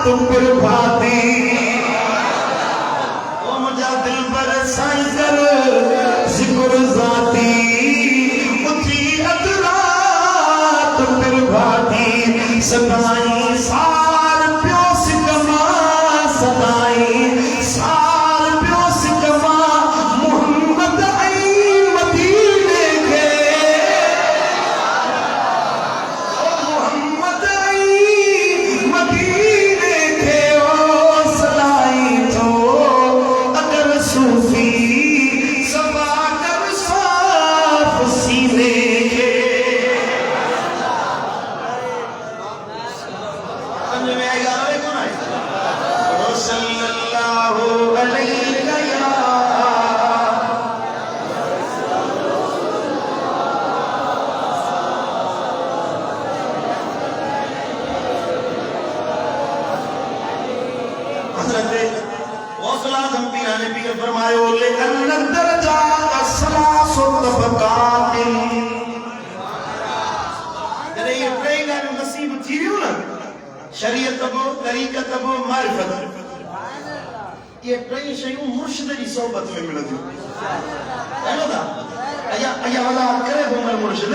तुम पर भाती ओ मुझा दिल पर साईं कर जिक्र जाती उठी अतरा तुम पर भाती सदाई सार प्योस कमा सदाई सार प्योस कमा मोहम्मद आई मदीने के मोहम्मद आई मदीने के ओ सदाई तो अगर सूफी सफा कर साफ सीने के समझ में आएगा कौन है सल्लल्लाहु अलैहि फरमायो लेकिन दर्जात सलासो तबकातिन जॾहिं ये टे ॻाल्हियूं नसीब थी वियूं न शरीयत बि तरीक़त बि मारिफत ये टे शयूं मुर्शिद जी सोबत में मिलंदियूं अया वाला करे घुमर मुर्शिद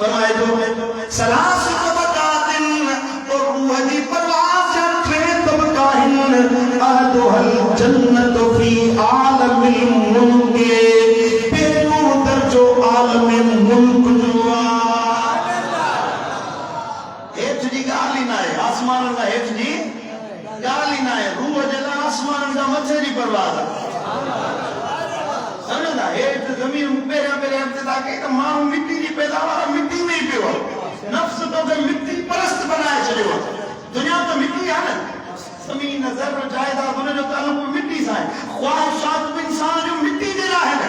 फरमाए थो सलासो तबकातिन और रूह जी परवाज़ जा टे तबका आहिनि अहदुहल जन्नत फी आलमिल मुल्क पहिरियों दर्जो आलम मुल्क जो हेठि जी ॻाल्हि ई न आहे आसमाननि खां हेठि जी ॻाल्हि ई न आहे रूह जे लाइ आसमाननि खां मथे जी परवाज़ आहे सम्झंदा हेठि ज़मीन पहिरियां इब्तिदा कई त माण्हू मिटी जी पैदावार मिटी में ई पियो आहे नफ़्स तोखे मिटी परस्त बनाए छॾियो आहे दुनिया त मिटी आहे न ज़मीन ज़र जायदाद उन जो ताल्लुक मिट्टी सां आहे ख्वाहिशात इंसान जो मिट्टी जे लाइ आहिनि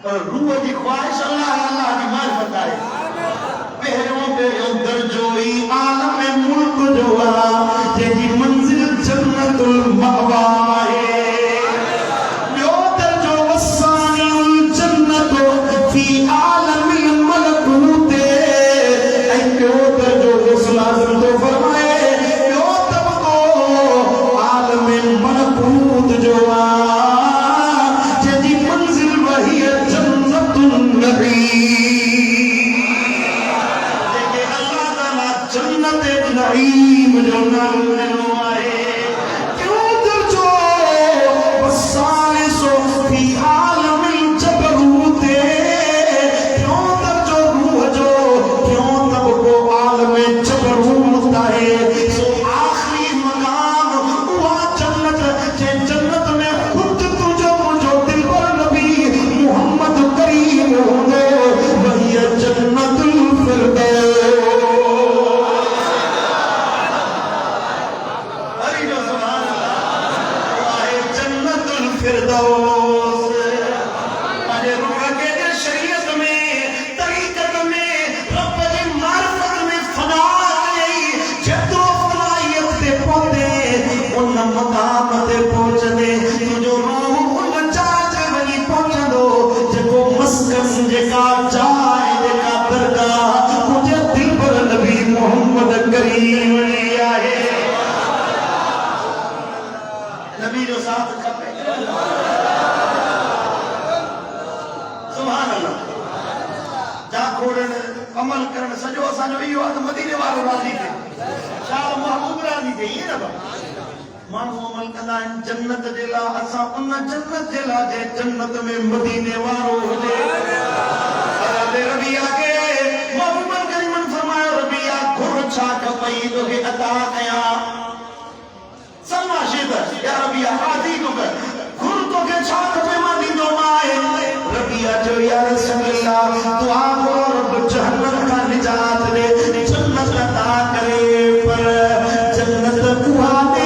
पर रूह जी ख्वाहिश अल्लाह जी मारिफत आहे पहिरियों दर्जो ई आलम मुल्क जो आहे जंहिंजी मंज़िल जन्नतुल मअवा आहे ॿियो दर्जो वसानियुल जन्नत फी आलमिल मलकूत ऐं ॿियो दर्जो इस्लाम तो फरमाए मलकूत जो जंहिंजी मंज़िल वही जन्नतुन नईम जेके अल्लाह ताला जन्नत नईम जो नाम ॾिनो आहे टियों दर्जो वसालिसो फी आलमिल जबरूत टियों दर्जो रूह जो टियों तबको आलम जबरूत आहे सो आखिरी मकाम उहा जन्नत जन्नत में खुद तुझो मुझो दिल पर नबी मोहम्मद करीम होंगे वही जन्नतुल फिरदौस हरि जो सुभान अल्लाह है जन्नतुल फिरदौस अरे रूह के शरीयत में तरीक़त में रब जी मारिफत में फना कई जेतिरो फनाइयत ते पहुंचे उन मकाम ते पहुंचने तुझो रूह उन चाच वही पहुंचंदो जेको मस्कन जेका चाय जेका दरगाह मुझे दिल पर नबी मोहम्मद करीम जी आहे नबी जो साथ खपे सुभान अल्लाह जा खोड़न अमल करण सजो असांजो इहो आहे त मदीने वारो राज़ी थिए शाह महबूब राज़ी थिए ईअं न माण्हू अमल कंदा आहिनि जन्नत जे लाइ असां उन जन्नत जे लाइ जे जन्नत में मदीने वारो हुजे रबिया खे महबूबन करीमन फरमायो रबिया घुर छा खपई तोखे अता कयां समा शिद या रबिया आदी तोखे घुर तोखे छा खपे मां ॾींदो मां रबिया जो या रसूल अल्लाह दुआ करो रब जहन्नम खां निजात ॾे जन्नत अता करे पर जन्नत उहा ॾे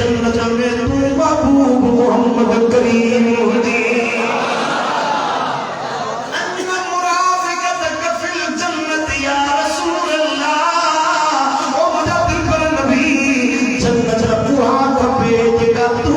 जन्नत में तू महबूब मोहम्मद करीम हुजे अंजुम मुराफिकतक फिल जन्नत या रसूल अल्लाह ओ मुझा दिल पर नबी जन्नत उहा खपे जेका तू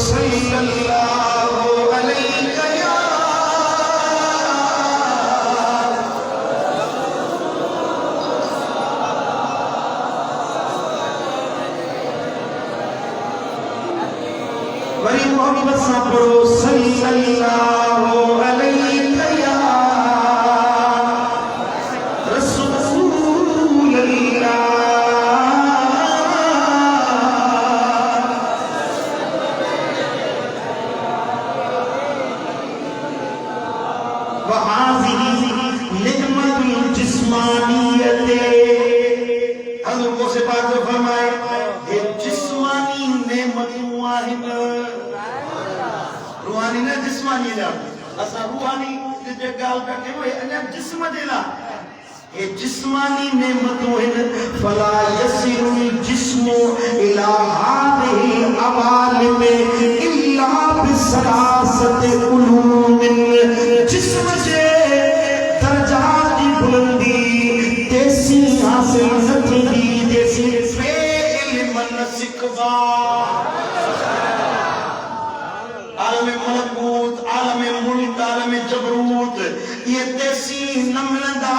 सल्लल्लाहु अलैहि या वरी मोहब्बत सां पढ़ो सल्लल्लाहु अलैहि या रूहानी न जिस्मानी ला असा रूहानी जे गाल का के वो अने जिस्म दे ला ये जिस्मानी नेमतों हैं फला यसिरुल जिस्मु इला हादिही अवालिम इल्ला बिसलासत उलूमिन जिस्म जे दर्जात की बुलंदी तेसी हासिल न थींदी जैसे फे इल्म न सिकवा आलम मलकूत आलम मुल्क आलम जबरूत ये तेसी न मिलंदा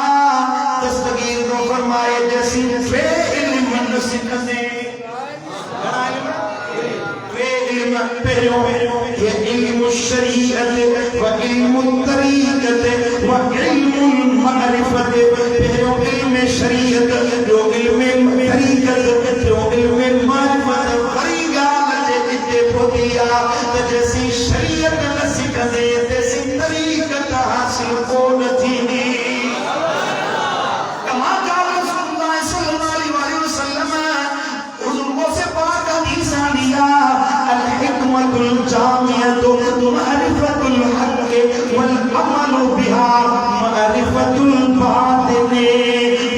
दस्तगीर को फरमाए जैसी फे इल्म न सिकदे फे इल्म पहिरियों ये इल्म शरीअत व इल्म तरीक़त व इल्म मारिफत पहिरियों इल्म शरीअत जो इल्म तरीक़त जो इल्म मारिफत वरी ॻाल्हि इते पहुती आहे जैसी शरीयत न सिखंदे तैसी तरीक़त हासिल को न थींदी कमा क़ाल रसूलुल्लाह सल्लल्लाहु अलैहि वसल्लम हुज़ूर से पाक हदीस आया अल हिकमतुल जामियतु मारिफतुल हक़ वल अमलु बिहा मारिफतुल बातिन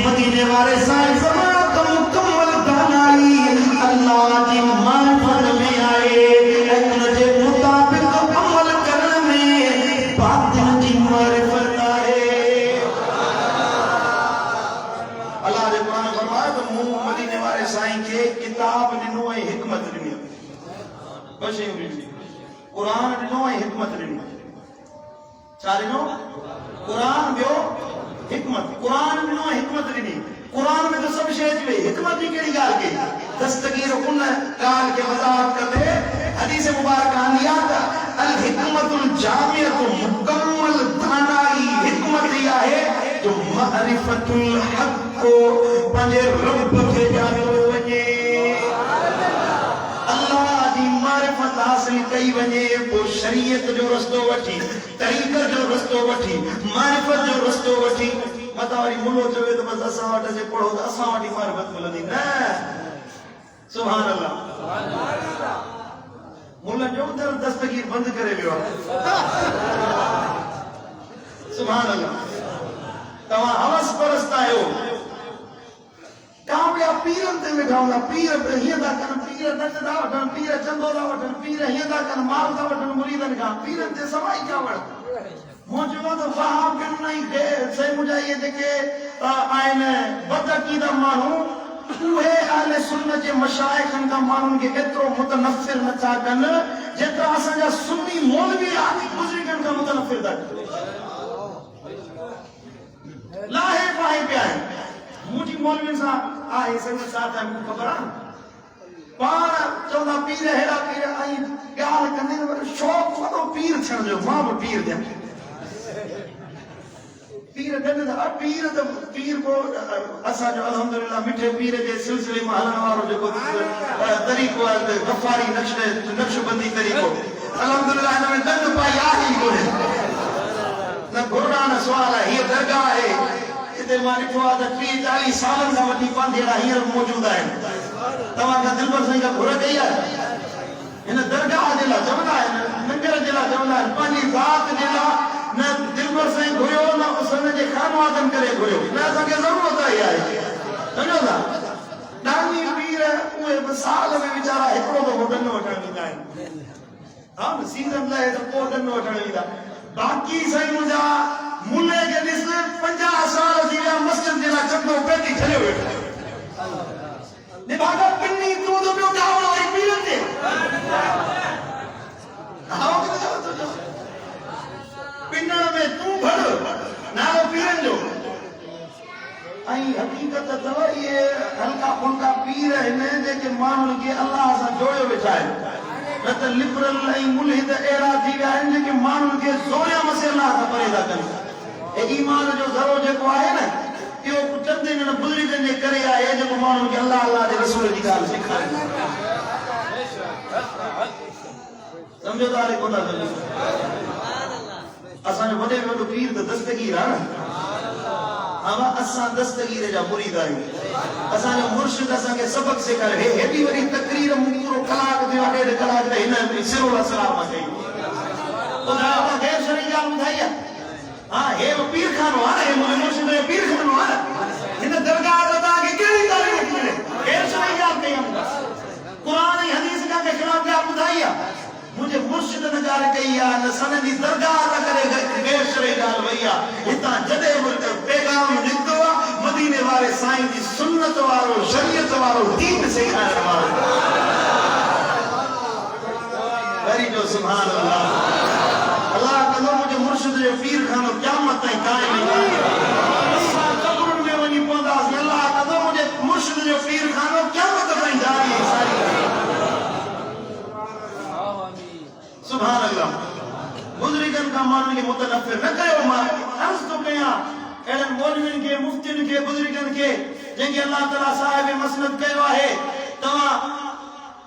मदीने वाले साईं फरमाया तो मुकम्मल दानाई अल्लाह की मारिफत में आए उनके मुताबिक अमल करने में बातिन की मारिफत आए अल्लाह ने कुरान फरमाया तो मुंह मदीने वाले साईं के किताब ॾिनो ऐं हिकमत ॾिनी बस कुरान ॾिनो ऐं हिकमत ॾिनी छा ॾिनो कुरान ॿियो हिकमत कुरान ॾिनो ऐं हिकमत ॾिनी कुरान में तो सब शइ अची वई हिकमत जी कहिड़ी ॻाल्हि कई दस्तगीर उन ॻाल्हि खे वज़ाहत कंदे हदीस मुबारक आंदी आहे त अल हिकमतुल जामियतु मुकम्मल दानाई हिकमत ई आहे जो मारिफतुल हक़ को पंहिंजे रब खे ॼाणियो वञे अल्लाह जी मारिफत हासिल कई वञे पोइ शरीयत जो रस्तो वठी तरीक़त जो रस्तो वठी मारिफत जो रस्तो वठी मता वरी मुल्लो चवे तो बस असां वटि जे पढ़ो त असां वटि मारिफत मिलंदी न सुभान अल्लाह मुल्ला जो दर दस्तगीर बंद करे वियो सुभान अल्लाह तव्हां हवस परस्त आहियो कामया पीरन ते वेठा हूंदा पीर हीअं था कनि पीर नच था वठनि पीर चंदो था वठनि पीर हीअं था कनि माल था वठनि मुरीदनि खां पीरनि ते सवाई क्या वठ मूं चयो त वहाबियुनि नहीं खे सही मुंहिंजा इहे जेके आहिनि बदअक़ीदा माण्हू उहे अहले सुन्नत जे मशाइखनि खां माण्हुनि खे एतिरो मुतनफ़िर नथा कनि जेतिरा असांजा सुन्नी मौलवी मुज़रिकनि खां मुतनफ़िर था कनि लाहे पाहे पिया आहिनि मुंहिंजी मौलवियुनि सां आहे संगत साथ आहे मूंखे ख़बर आहे पाण चवंदा पीर अहिड़ा पीर ऐं ॻाल्हि कंदे शौक़ु वॾो पीर थियण जो मां बि पीर थियां पीर गॾु पीर त पीर को असांजो अल्हम्दुलिल्लाह मिठे पीर जे सिलसिले में हलण वारो जेको तरीक़ो आहे गफ़ारी नक्शबंदी तरीक़ो अल्हम्दुलिल्लाह हिन में दंड पाई आहे ई कोन्हे न घुरड़ा न सुवाल आहे हीअ दरगाह आहे हिते मां ॾिठो आहे त 30-40 सालनि खां वठी पांधेड़ा हींअर मौजूद आहिनि तव्हांखां दिलबर साईं खां घुर कई आहे हिन दरगाह जे लाइ चवंदा आहिनि लंगर जे लाइ चवंदा आहिनि पंहिंजी ज़ात जे लाइ न दिलबर साईं घुरियो न उसन जे खानवादन करे घुरियो न असांखे ज़रूरत ई आहे सम्झो था ॾाढी पीर उहे साल में वीचारा हिकिड़ो दफ़ो ॾंड वठण ईंदा आहिनि हा सीज़न लाइ त पोइ ॾंड वठण ईंदा बाक़ी साईं मुंहिंजा मुल्ले खे ॾिस 50 साल थी विया मस्जिद जे लाइ चंदो पेटी छॾियो वेठो निभागा पिन्नी तूं त ॿियो ॾावणो वरी पीरनि ते हल्का फुल्का पीर आहिनि जेके माण्हुनि खे अलाह सां जोड़ियो वेठा आहिनि, न त लिबरल ऐं मुल्हिद अहिड़ा थी विया आहिनि जेके माण्हुनि खे ज़ोरिया मसे अलाह खां परे था कनि। ऐं ईमान जो ज़रो जेको आहे न, इहो चंदे न बुज़ुर्गनि जे करे आहे जेको माण्हुनि खे अलाह अलाह जे रसूल जी ॻाल्हि सेखारे। सम्झो था रे कोन था? असांजो वॾे में वॾो पीर त दस्तगीर आहे न। अवा असां दस्तगीर जा मुरीद आहियूं। असांजो मुर्शिद असांखे सबक सेखारे। हेॾी वॾी तकरीर मूं पूरो कलाक थियो, 1.5 कलाक त हिन सिरो असरार मां कई। ॿुधायो गैर शरई ॻाल्हि ॿुधाई आहे? हा, हे पीर खानो आहे, हे मुर्शिद जो पीर खानो आहे। हिन दरगाह ते तव्हांखे कहिड़ी तारीफ़ मिले? गैर शरई ॻाल्हि कई आहे। क़ुरान ऐं हदीस खां के ख़िलाफ़ ॻाल्हि ॿुधाई आहे। मुझे मुर्शिद ने ॻाल्हि कई आहे, न सनदी दरगाह त करे गैर शरई ॻाल्हि वई आहे। हितां जॾहिं पैगाम निकितो आहे, मदीने वारे साईं जी सुन्नत वारो, शरीयत वारो, दीन सेखारण वारो। वरी जो सुभान अल्लाह। अल्लाह कंदो मुंहिंजे मुर्शिद जो पीर खानो क़यामत ताईं क़ाइम आहे। असां कब्रुनि में वञी पवंदासीं, अल्लाह कंदो मुंहिंजे मुर्शिद जो पीर खानो क़यामत ताईं जारी आहे। सुभान अल्लाह। बुजुर्गनि खां माण्हुनि खे मुतनफ़िर न कयो। मां अर्ज़ थो कयां अहिड़नि मौलवियुनि खे, मुफ्तियुनि खे, बुजुर्गनि खे जंहिंखे अल्लाह ताला साहिब मसनद कयो आहे, तव्हां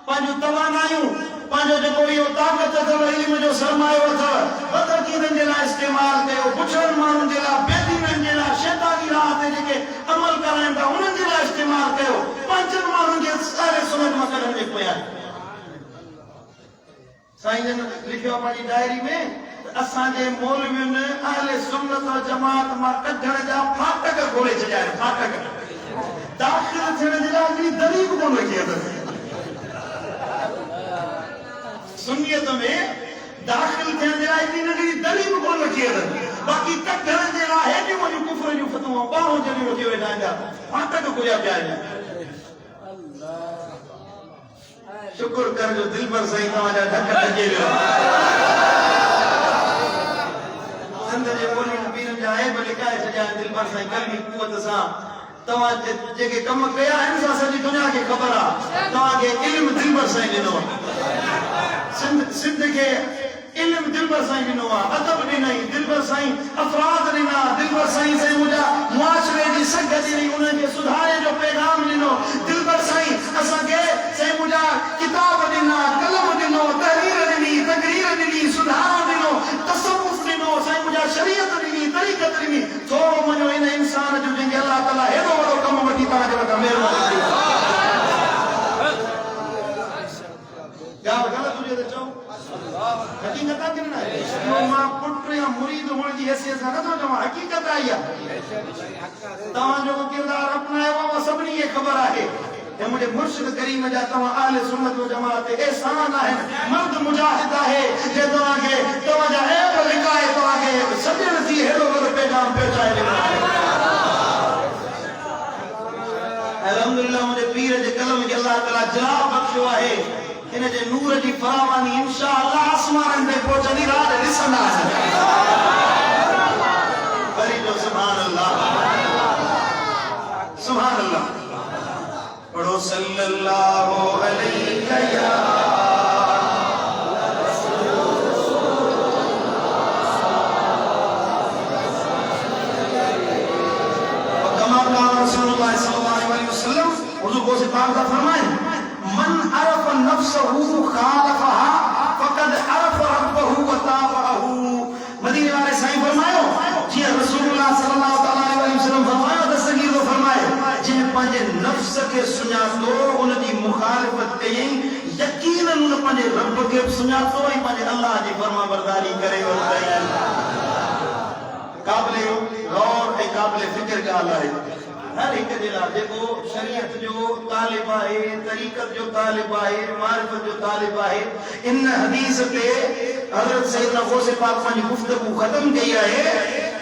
पंहिंजूं तवानायूं, पंहिंजो जेको इहो ताक़त अथव, इल्म जो सरमायो अथव, बदअक़ीदनि जे लाइ इस्तेमालु कयो। पुछड़नि माण्हुनि जे लाइ, बेदीननि जे लाइ, शैतानी राह ते जेके अमल कराइनि था उन्हनि जे लाइ इस्तेमालु कयो। पंजनि माण्हुनि खे अहले सुन्नत मां कढण जे पोयां साईं जन लिखियो पंहिंजी डायरी में त असांजे मौलवियुनि अहले सुन्नत वल जमात मां कढण जा फाटक खोले छॾिया आहिनि। फाटक दाख़िल थियण जे लाइ हिकिड़ी दरी बि कोन रखी अथनि। सुन्नियत में दाख़िल थियण जे लाइ हिकिड़ी नंढी दरी बि कोन रखी अथनि। बाक़ी कढण जे लाइ हेॾियूं वॾियूं कुफर जूं फतवाऊं ॿाहूं जॾहिं वठी वेठा आहिनि, फाटक खोलिया पिया आहिनि। शुक्र कर जो दिल पर सही तव्हांजा ढक ढके वियो। सिंध जे ॿोलियुनि पीरनि जा ऐब लिकाए छॾिया आहिनि दिल पर साईं कलमी कुवत सां। तव्हां जेके कम कया आहिनि सा सॼी दुनिया खे ख़बर आहे। तव्हांखे इल्मु दिल पर साईं ॾिनो आहे। सिंध खे इल्मु दिल पर साईं ॾिनो आहे। अदब ॾिनई दिल पर साईं, अफ़राद ॾिना दिल पर साईं। साईं मुंहिंजा मुआशरे जी सघ ॾिनी, उन्हनि खे सुधारे जो पैगाम ॾिनो दिल पर साईं। असांखे साईं मुंहिंजा किताब ॾिना, कलम ॾिनो, तहरीर ॾिनी, तकरीर ॾिनी, सुधारो ॾिनो, तसव्वुफ़ ॾिनो। साईं मुंहिंजा शरीयत ॾिनी, तरीक़त ॾिनी। थोरो मञो इन इंसान जो जंहिंखे अल्लाह ताला हेॾो वॾो कमु वठी तव्हांजे मथां महिरबानी कई। ॻाल्हि ग़लति हुजे त चओ, हक़ीक़त आहे कि न? मां पुट या मुरीद हुअण जी हैसियत सां नथो चवां, हक़ीक़त आई आहे। तव्हां जेको किरदारु अपनायो आहे उहा सभिनी खे ख़बर आहे। ऐं मुंहिंजे मुर्शिद करीम जा तव्हां अहले सुन्नत वल जमात ते एहसान आहिनि। मर्द मुजाहिद आहे जे तव्हांखे तव्हांजा ऐब लिकाए तव्हांखे सॼण थी हेॾो वॾो पैगाम पहुचाए ॾिनो आहे। अल्हम्दुलिल्लाह मुंहिंजे पीर जे कलम खे अल्लाह ताला जवाब बख़्शियो आहे। इन जे नूर जी फरावानी इंशाअल्लाह आसमाननि ते पहुचंदी, रात ॾिसंदासीं। वरी जो सुभान अल्लाह, सुभान अल्लाह। पढ़ो सल्लल्लाहु अलैहि या रसूलुल्लाह सल्लल्लाहु अलैहि वसल्लम हुजूर को पाक दा फरमाए, मन अरफ नफ्सहु खालफहा फकद अरफ रब्बहु व ताबअहु। मदीने वाले साईं फरमायो, जी रसूलुल्लाह सल्लल्लाहु अलैहि वसल्लम फरमायो, दस्तगीर तो फरमाए, जे पंहिंजे नफ्स के सुञातो, उन जी मुखालिफत कई, यकीनन उन पंहिंजे रब के सुञातो ऐं पंहिंजे अल्लाह जी फरमाबरदारी करे वरितई। काबिल गौर ऐं काबिल फिक्र ॻाल्हि आहे। हर एक जे लाइ जेको शरीयत जो तालिब आहे, तरीक़त जो तालिब आहे, मारिफत जो तालिब आहे, इन हदीस ते हज़रत सैयदना गौसे पाक पंहिंजी गुफ्तगू ख़त्म कई आहे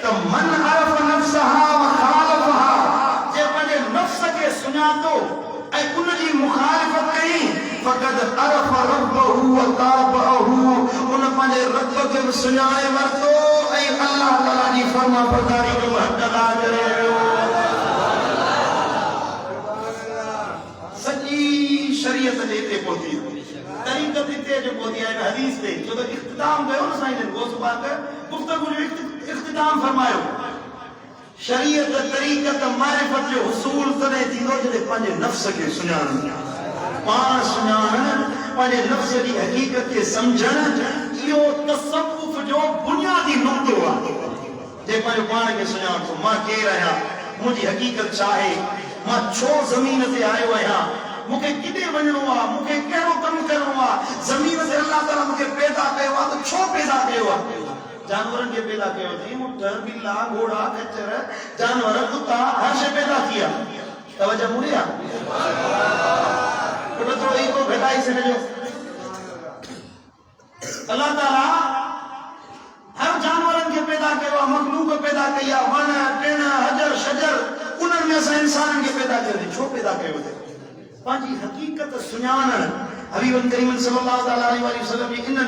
त मन अरफ नफ्सहा व खालफहा, जे पंहिंजे नफ्स खे सुञातो ऐं उन जी मुखालिफत कई, फक़द अरफ रब्बहु व ताबअहु, उन पंहिंजे रब खे बि सुञाणे वरितो ऐं अल्लाह ताला जी फरमाबरदारी जो हक़ अदा करे वियो। पहुती तरीक़त हिते जो पहुती है हदीस ते जो तो इख्तिताम कयो न साईं जन गोस पाक गुफ्तगू जो इख्तिताम फरमायो शरीयत तरीक़त मारिफत जो हुसूल तने थींदो जॾहिं पंहिंजे नफ्स खे सुञाणण पाण सुञाणण पंहिंजे नफ्स जी हक़ीक़त खे सम्झण इहो तसव्वुफ जो बुनियादी नुक़्तो आहे जे पंहिंजो पाण खे सुञाण थो मां केरु आहियां मुंहिंजी हक़ीक़त छा आहे मां छो ज़मीन ते आयो आहियां मूंखे किथे वञणो आहे मूंखे कहिड़ो कमु करणो आहे ज़मीन ते अल्लाह ताला मूंखे पैदा कयो आहे त छो पैदा कयो आहे जानवरनि खे पैदा कयो अथई ऊंट ॿिला घोड़ा खच्चर जानवर कुत्ता हर शइ पैदा थी आहे तवजो मुड़ी आहे थोरो ईगो घटाई छॾिजो अल्लाह ताला हर जानवरनि खे पैदा कयो आहे मखलूक पैदा कई आहे वण टिण हजर शजर उन्हनि में असां इंसाननि खे पैदा कयो अथई छो पैदा कयो अथई पंहिंजी हक़ीक़त सुञाणण हबीब करीम सल्लल्लाहु अलैहि वसल्लम जी इन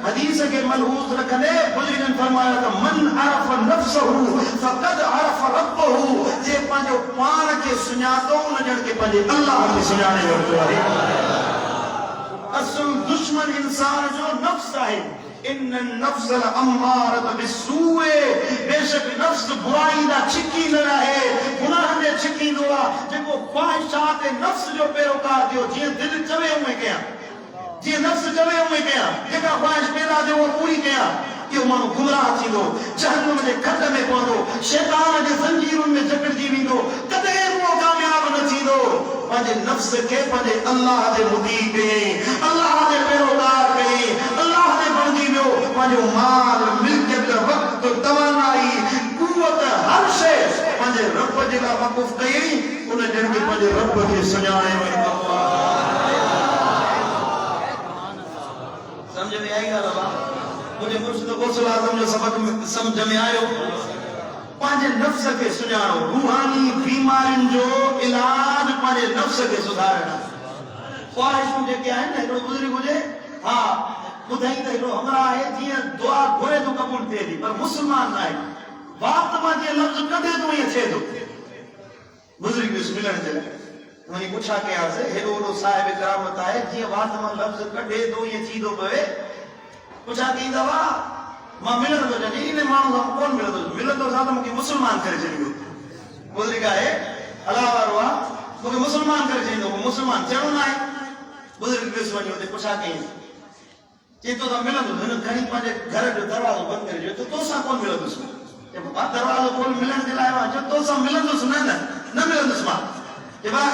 हदीस खे मलहूज़ रखंदे बुज़ुर्गनि फरमाया त मन अरफ नफ्सहु फक़द अरफ रब्बहु जे पंहिंजो पाण खे सुञातो उन ॼण खे पंहिंजे अल्लाह खे सुञाणे वरितो आहे असुल दुश्मन इंसान जो नफ्स आहे इन नफ्स अम्मारत बिस्सूए बेशक नफ्स बुराई दा छिकींदड़ आहे गुनाह में छिकींदो आहे जेको ख्वाहिशात नफ्स जो पैरोकार थियो जीअं दिलि चवे उहे कयां जीअं नफ्स चवे उहे कयां जेका ख्वाहिश पैदा थियो उहा पूरी कयां इहो माण्हू गुमराह थींदो जहन्नम जे खॾ में पवंदो शैतान जे ज़ंजीरुनि में जकड़जी वेंदो कॾहिं उहो कामयाब न थींदो पंहिंजे नफ्स खे पंहिंजे अल्लाह जे मुदी कयईं अल्लाह जे पैरोकार कयईं अल्लाह जे बणजी वियो पंहिंजो माल मिल्कियत वक़्त तवानाई कुवत हर शइ पंहिंजे रब जे लाइ वक़ुफ़ कयईं उन ॼण खे पंहिंजे रब खे सुञाणे वरितो समझ में आई ॻाल्हि बाबा मुझे मुर्शिद गौसल आज़म जो सबक समझ में आयो पंहिंजे नफ्स खे सुञाणो रूहानी बीमारियुनि जो इलाज पंहिंजे नफ्स खे सुधारणु ख्वाहिशूं जेके आहिनि न हिकिड़ो बुज़ुर्ग हुजे हा ॿुधाई त हिकिड़ो हमरा आहे जीअं दुआ घुरे थो क़बूल थिए थी पर मुस्लमान न आहे वात मां जीअं लफ़्ज़ कढे थो ईअं थिए थो बुज़ुर्ग वियुसि मिलण जे लाइ वञी पुछा कयासीं हेॾो वॾो साहिब करामत आहे जीअं वात मां लफ़्ज़ कढे थो ईअं थी थो पवे पुछा कई दवा मां मिलण थो चाहियां इन माण्हू सां कोन मिलंदो छा त मूंखे मुस्लमान करे छॾींदो बुज़ुर्ग आहे अलाह वारो आहे मूंखे मुस्लमान करे छॾींदो मुस्लमान थियणो न आहे बुज़ुर्ग वियुसि वञी हुते पुछा कई चई तोसां मिलंदुसि हिन खणी पंहिंजे घर जो दरवाज़ो बंदि करे छॾियो त तोसां कोन मिलंदुसि दरवाज़ो खोल मिलण जे लाइ जो तोसां मिलंदुसि न मिलंदुसि मां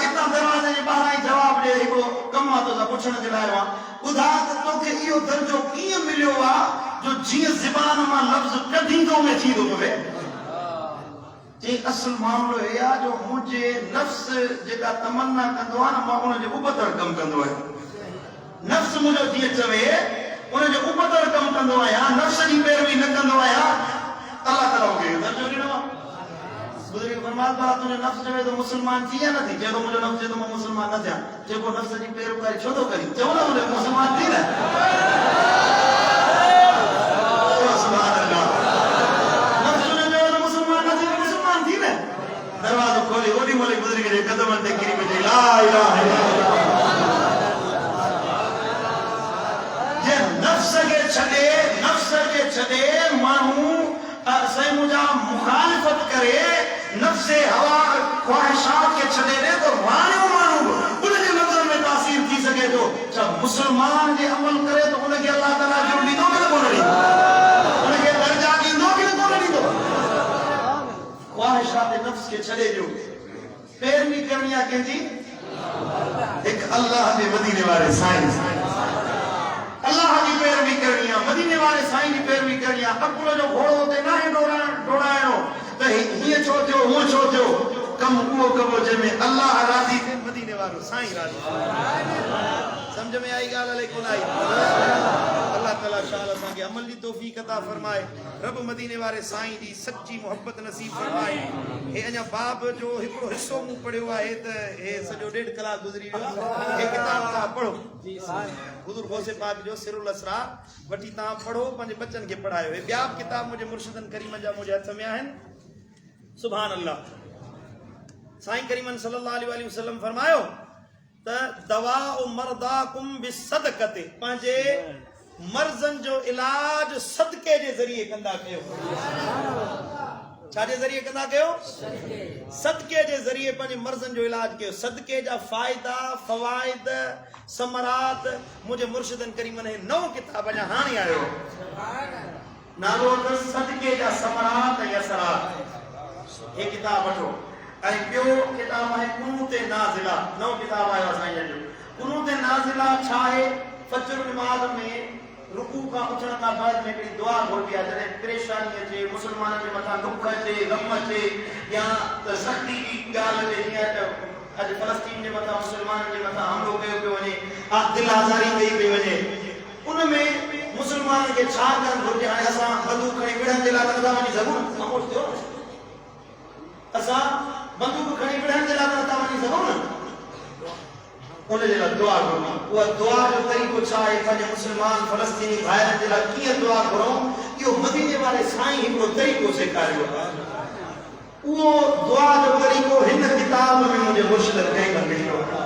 इतां दरवाज़े जे ॿाहिरां ई जवाबु ॾे हिकिड़ो कमु आहे तोसां पुछण जे लाइ ॿुधा त तोखे इहो दर्जो कीअं मिलियो आहे जो जीअं ज़बान मां लफ़्ज़ कढींदो में थी थो पवे चई असुल मामिलो इहो आहे जो मुंहिंजे नफ़्स जेका तमन्ना कंदो आहे न मां उनजो उबतड़ कमु कंदो आहियां नफ़्स मुंहिंजो जीअं चवे उनजो उबतड़ कमु कंदो आहियां नफ़्स जी पैरवी न कंदो आहियां अल्लाह ताला मूंखे दर्जो ॾिनो आहे बुज़ुर्ग फरमाया था तुझे नफ्स चवे तो मुसलमान थी या न थी चए तो मुझे नफ्स चए तो मैं मुसलमान न थिया जेको नफ्स जी पैरवी छो तो करी चओ न मुझे मुसलमान थी न सुभान अल्लाह नफ्स ने चयो तो मुसलमान न थी मुसलमान थी न दरवाज़ो खोले ओडी मोले बुज़ुर्ग जे कदमनि ते किरी पई ला इलाहा इल्लल्लाह जे नफ्स के छॾे माण्हू सही मुझा मुखालिफत करे नफ्से हवा ख्वाहिशात के छॾे दे तो वाणियो माण्हू उनजे नज़र में तासीर थी सके थो छा मुसलमान जे अमल करे तो उनखे अल्लाह ताला जो ॾींदो कि न कोन ॾींदो उनखे दर्जा ॾींदो कि न कोन ॾींदो ख्वाहिशात नफ्स के छॾे ॾियो पैरवी करणी आहे कंहिंजी हिकु अल्लाह जे मदीने वारे साईं अल्लाह की पैरवी करनी है मदीने वाले साईं की पैरवी करनी है अकुल जो घोड़ो ते ना डोड़ाइणो त हीअं छो थियो हूअं छो थियो कमु उहो कबो जंहिंमें अल्लाह राज़ी थिए मदीने वारो साईं राज़ी समझ में आई ॻाल्हि अलाए कोन आई अल्लाह ताला शाल असांखे अमल जी तौफ़ीक़ अता फरमाए रब मदीने वारे साईं जी सच्ची मोहब्बत नसीब फरमाए हे अञा बाब जो हिकिड़ो हिस्सो मूं पढ़ियो आहे त हे सॼो 1.5 कलाक गुज़री वियो आहे हे किताब तव्हां पढ़ो हुज़ूर गौसे पाक जो सिरुल असरार वठी तव्हां पढ़ो पंहिंजे बच्चनि खे पढ़ायो हे ॿिया किताब मुंहिंजे मुर्शिदनि करीमनि जा मुंहिंजे हथ में आहिनि सुभान अल्लाह साईं करीमन सल्लल्लाहु अलैहि वसल्लम फरमायो त दवा मरदाकुम बिसदक़ते पंहिंजे मर्ज़नि जो इलाज सदके जे ज़रिए कंदा कयो। छाजे ज़रिए कंदा कयो? सदके जे ज़रिए पंहिंजे मर्ज़नि जो इलाज कयो। सदके जा फ़ाइदा फ़वाइद समरात मुंहिंजे मुर्शिदनि करीमनि नओं किताब अञा हाणे आयो नालो अथसि सदके जा समरात ऐं असरात। हे किताब वठो। ऐं ॿियो किताब आहे कुनूत नाज़िला। नओं किताब आयो आहे साईं जो। कुनूत नाज़िला छा आहे? फजर नमाज़ में रुकू का उथण खां बाद में हिकिड़ी दुआ घुरबी आहे। जॾहिं परेशानी अचे, मुस्लमाननि जे मथां दुख अचे, गम अचे या त सख़्ती जी ॻाल्हि अचे, जीअं त अॼु फ़लस्तीन जे मथां मुस्लमाननि जे मथां हमलो कयो पियो वञे, दिलि आज़ारी कई पई वञे, उनमें मुस्लमाननि खे छा करणु घुरिजे? हाणे असां बंदूक खणी विढ़ण जे लाइ नथा वञी सघूं? ख़ामोश थियो न। असां बंदूक खणी विढ़ण जे लाइ नथा वञी सघूं न। उन जे लाइ दुआ घुरणी। उहा दुआ जो तरीक़ो छा आहे? पंहिंजे मुस्लमान फ़लस्तीनी भाइरनि जे लाइ कीअं दुआ घुरूं, इहो मदीने वारे साईं हिकिड़ो तरीक़ो सेखारियो आहे। उहो दुआ जो तरीक़ो हिन किताब में मुंहिंजे मुर्शिद कंहिं लिखियो आहे।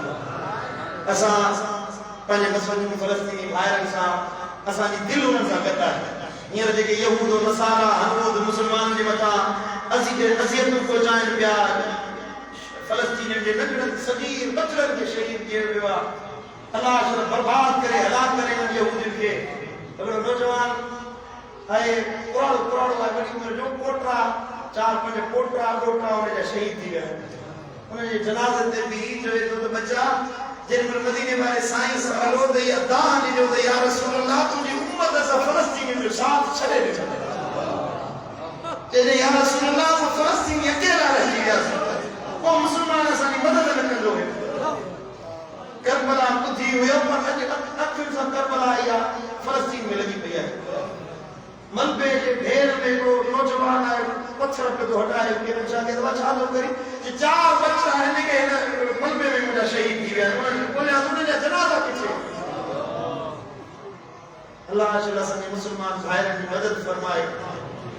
असां पंहिंजे मुस्लिम फ़लस्तीनी भाइरनि सां असांजी दिलि उन्हनि सां गॾु आहे। हींअर जेके यहूद नसारा हनूद मुस्लमाननि जे मथां अज़ियतूं पहुचाइनि पिया, फ़लस्तीन जे नंढड़नि सगीर बचड़नि खे शहीद कयो वियो आहे। अलाह शर बर्बाद करे हलाक करे इन्हनि यहूदियुनि खे। हिकिड़ो नौजवान आहे, कुराड़ो आहे, वॾी उमिरि जो, पोटा 4-5 पोटा ॾोटा हुनजा शहीद थी विया। हुनजे जनाज़े ते बि चवे थो त बचा जेॾी मदीने वारे साईं सां हलो त इहा दाह ॾिजो त या रसूल अल्लाह तुंहिंजी उम्मत असां फ़लस्तीन जो साथ छॾे ॾिनो। चइजे या रसूल अल्लाह असां फ़लस्तीनी अकेला रहिजी वियासीं, को मुस्लमान असांजी मदद न कंदो हुयो। करबला ॿुधी हुयो पर अॼु अखियुनि सां करबला इहा फ़लस्तीन में लॻी पई आहे। मलबे जे भेर में हिकिड़ो नौजवान आहे, पत्थर पियो थो हटाए, केरु छा कयो छा थो करे? 4 बच्चा हिन खे हिन मलबे में मुंहिंजा शहीद थी विया आहिनि। उन्हनि खे ॻोल्हिया त उन्हनि जा जनाज़ा किथे? अलाह शल असांजे मुस्लमान भाइरनि जी मदद फरमाए।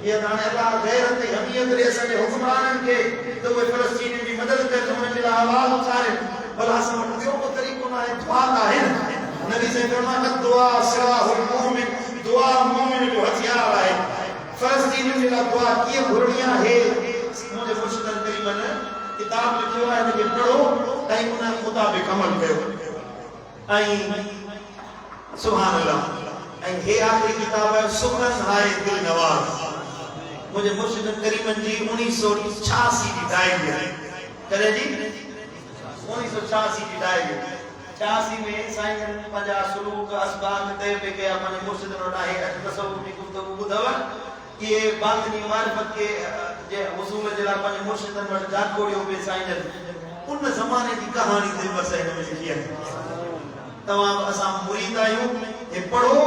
इहा त हाणे अलाह गैरत ऐं हमीयत ॾे असांजे हुक्मराननि खे त उहे फ़लस्तीनियुनि जी मदद कनि, उन्हनि जे लाइ आवाज़ उथारे। भला असां वटि ॿियो को तरीक़ो न आहे? दुआ आहे न। नबी साईं फरमाया दुआ सिलाहुल मुमिन, दुआ मोमिन जो हथियार आहे। फ़लस्तीनियुनि जे लाइ दुआ कीअं घुरणी आहे? मुंहिंजे मुर्शिद करीमनि किताब लिखियो आहे, हिनखे पढ़ो ऐं उन मुताबिक़ अमल कयो। ऐं सुभान अल्लाह। ऐं हे आख़िरी किताब आहे सुखन हाय दिल नवाज़। मुंहिंजे मुर्शिद करीमनि जी 1986 जी डायरी आहे। कॾहिं जी? 1986 जी डायरी। 86 में साईं जन पंहिंजा सुलूक असबाब तय पे कया। पंहिंजे मुर्शिद वटि आहे तसव्वुफ़ जी गुफ़्तगू ॿुधव। इहे बातिनी मारिफत के जे वसूल जे लाइ पंहिंजे मुर्शिदनि वटि जाॻोड़ियो पिए साईं जन। उन ज़माने जी कहाणी दिलि बस हिन में लिखी आहे। तव्हां असां मुरीद आहियूं, हे पढ़ो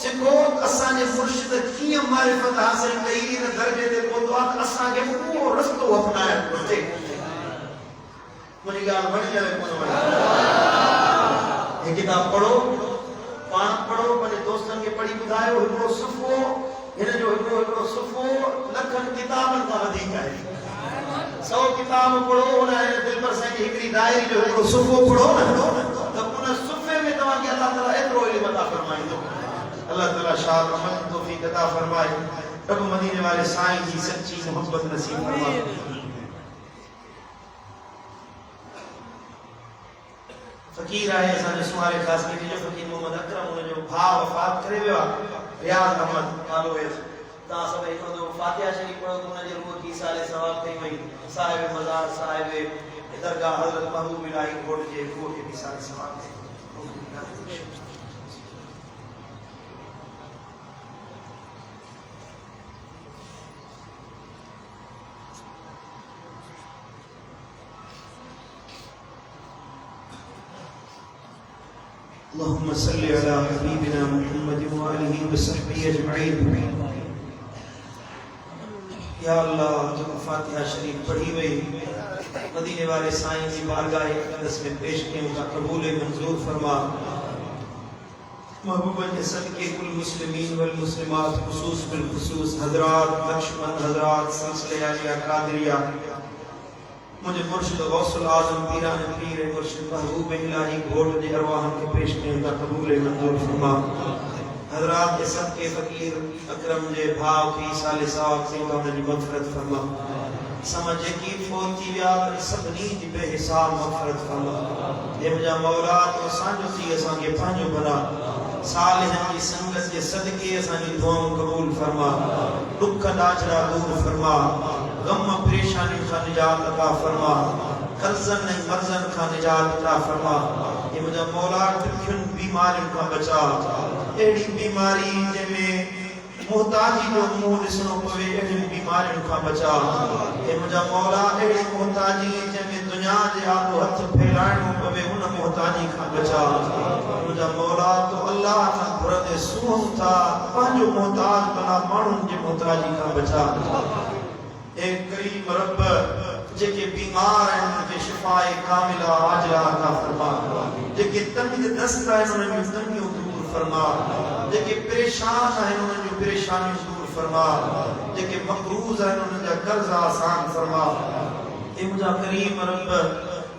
सिखो असांजे मुर्शिद कीअं मारिफत हासिल कई, इन दर्जे ते पहुतो आहे त असांखे उहो रस्तो अपनाइणु घुरिजे। मुंहिंजी ॻाल्हि वणी करे कोन वणी। हे किताब पढ़ो, पाण पढ़ो, पंहिंजे दोस्तनि खे पढ़ी ॿुधायो। हिकिड़ो सुफ़ो हिन जो हिकिड़ो सुफ़ो लखनि किताबनि खां वधीक आहे। 100 किताब पढ़ो, हुन दिलि पर साईं जी हिकिड़ी डायरी जो हिकिड़ो सुफ़ो पढ़ो न, त उन सुफ़े में तव्हांखे अलाह ताला एतिरो इल्मु अता फरमाईंदो। अल्लाह ताला शाह रहमत तौफ़ीक़ अता फरमाए। रब मदीने वाले साईं जी सच्ची मोहब्बत नसीब फरमाए। फकीर आहे असांजो सुमारे ख़ासगी जो फकीर मोहम्मद अकरम, हुनजो भाउ वफ़ात करे वियो आहे, रियाज़ अहमद नालो हुयसि। तव्हां सभु हिकिड़ो दफ़ो फातिहा शरीफ़ पढ़ो त हुनजे रूह खे साले सवाब कई वई। साहिब मज़ार साहिब दरगाह हज़रत महबूब इलाही कोट जे रूह खे साले सवाब कई। اللهم صل على حبيبنا محمد وآله وصحبه أجمعين। या अल्लाह जब फातिहा शरीफ पढ़ी वई मदीने वाले साईं जी बारगाह अक़दस में पेश कयूं था, कबूल मंजूर फरमा। महबूबन के सदके कुल मुस्लिमीन वल मुस्लिमात खुसूस बिल खुसूस हजरात लक्ष्मण हजरात सिलसिले आलिया कादरिया मुझे मुर्शिद गौसुल आजम पीरान पीर मुर्शिद महबूब इलाही घोट दे अरवाहन के पेश में दा कबूल मंजूर फरमा। हजरात के सबके फकीर अकरम जे भाव की साले साहब से तो उनकी मगफरत फरमा। समझे की फोती व्याप सबनी दी बेहिसाब मगफरत फरमा। ये मुझा मौला तो सांजो सी असा के पांजो बना सालिहन की संगत के सदके असा की दुआओं कबूल फरमा। दुख दाजरा दूर फरमा। गम परेशानी का निजात अता फरमा। कर्जन नहीं मर्जन का निजात अता फरमा। ये मुझा मौला दुखन बीमारी का बचा। एड़ी बीमारी जिमें मोहताजी जो मुंह दिसनो पवे एड़ी बीमारी का बचा। ये मुझा मौला एड़ी मोहताजी जिमें दुनिया जे आगो हथ फैलाणो पवे उन मोहताजी का बचा। मुझा मौला तो अल्लाह का घुरंदे सूह था पांजो मोहताज बना माण्हुनि जे मोहताजी का बचा। एक करीम रब जेके बीमार हैं उनके शिफाए कामिला आजला अता फरमा। जेके तंग दस्त हैं उन्हें तंगियों दूर फरमा। जेके परेशान हैं उन्हें परेशानी दूर फरमा। जेके मकरूज हैं उन्हें कर्ज आसान फरमा। ए मुझा करीम रब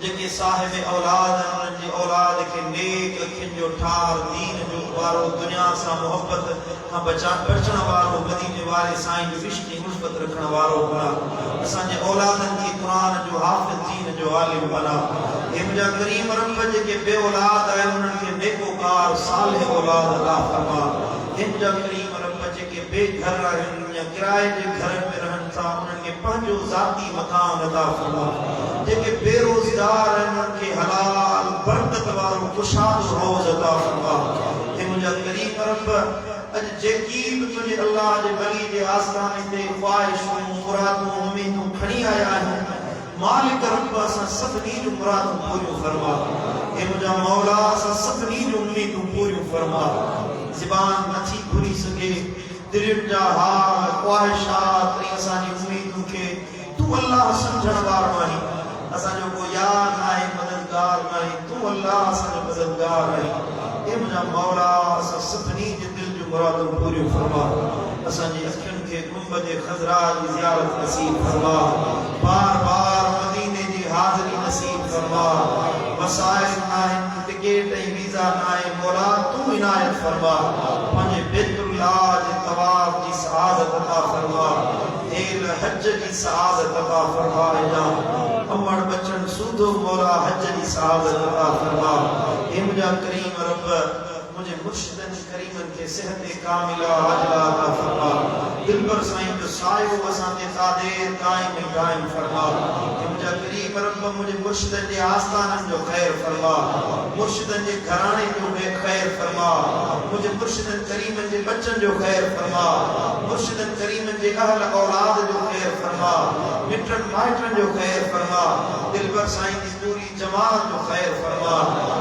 जेके साहिब औलाद हैं उन्हें औलाद के नेक अखिन जो ठार दीन जो वारो दुनिया सा मोहब्बत का बचण वारो मदीने वाले साईं जो रिश्ते मुस्बत रखण वारो बना। असांजे औलादन की कुरान जो हाफिज दीन जो आलिम बना। हे मुझा करीम रब जेके बे औलाद हैं उन्हनि खे नेकोकार सालिह औलाद अता फरमा। हे मुझा करीम रब जेके बे घर आहिनि या किराए जे घर में रहन था उन्हनि खे पंहिंजो ज़ाती मकान अता फरमा। जेके बेरोजगार हैं उन्हनि खे हलाल बरकत वारो कुशाद रोज़ अता फरमा। हे मुझा करीम रब अज जेकी तुझे अल्लाह जे वली जे आस्थाने ते ख्वाहिशूं मुरादूं उम्मीदूं खणी आया आहिनि मालिक रब असां सभिनी जूं मुरादूं पूरियूं फरमा। हे मुझा मौला असां सभिनी जूं उम्मीदूं पूरियूं फरमा। ज़बान नथी घुरी सघे दिलनि जा हाल ख्वाहिशात ऐं असांजी उम्मीदूं खे तूं अल्लाह सम्झण वारो आहीं। असांजो को यार नाहे मददगार नाहे तूं अल्लाह असांजो मददगार आहीं। हे मुझा मौला असां सभिनी जे दिल जूं मुरादूं पूरियूं फरमा। असांजी अखियुनि खे गुंबद खज़रा जी ज़ियारत नसीब फरमा। बार बार मदीने जी हाज़िरी नसीब फरमा। वसाइल नाहिनि टिकट ऐं वीज़ा नाहे मौला तूं इनायत फरमा। पंहिंजे बैतुल्लाह जे तवाफ़ जी सआदत अता फरमा। हेल हज जी सआदत अता फरमा। अमड़ बचन सूदो मौला हज जी सआदत अता फरमा। हे मुझा करीम रब मुझे मुर्शिदन करीमन के सेहत कामिला आजला अता फरमा। दिलबर साईं जो सायो असां ते तादेर कायम कायम फरमा। हे मुझा करीम रब मुझे मुर्शिदन जे आस्थानन जो खैर फरमा। मुर्शिदन जे घराने जो खैर फरमा। मुझे मुर्शिदन करीमन जे बच्चन जो खैर फरमा। मुर्शिदन करीमन जे अहल औलाद जो खैर फरमा। मिटन माइटन जो खैर फरमा। दिलबर साईं की पूरी जमात जो खैर फरमा।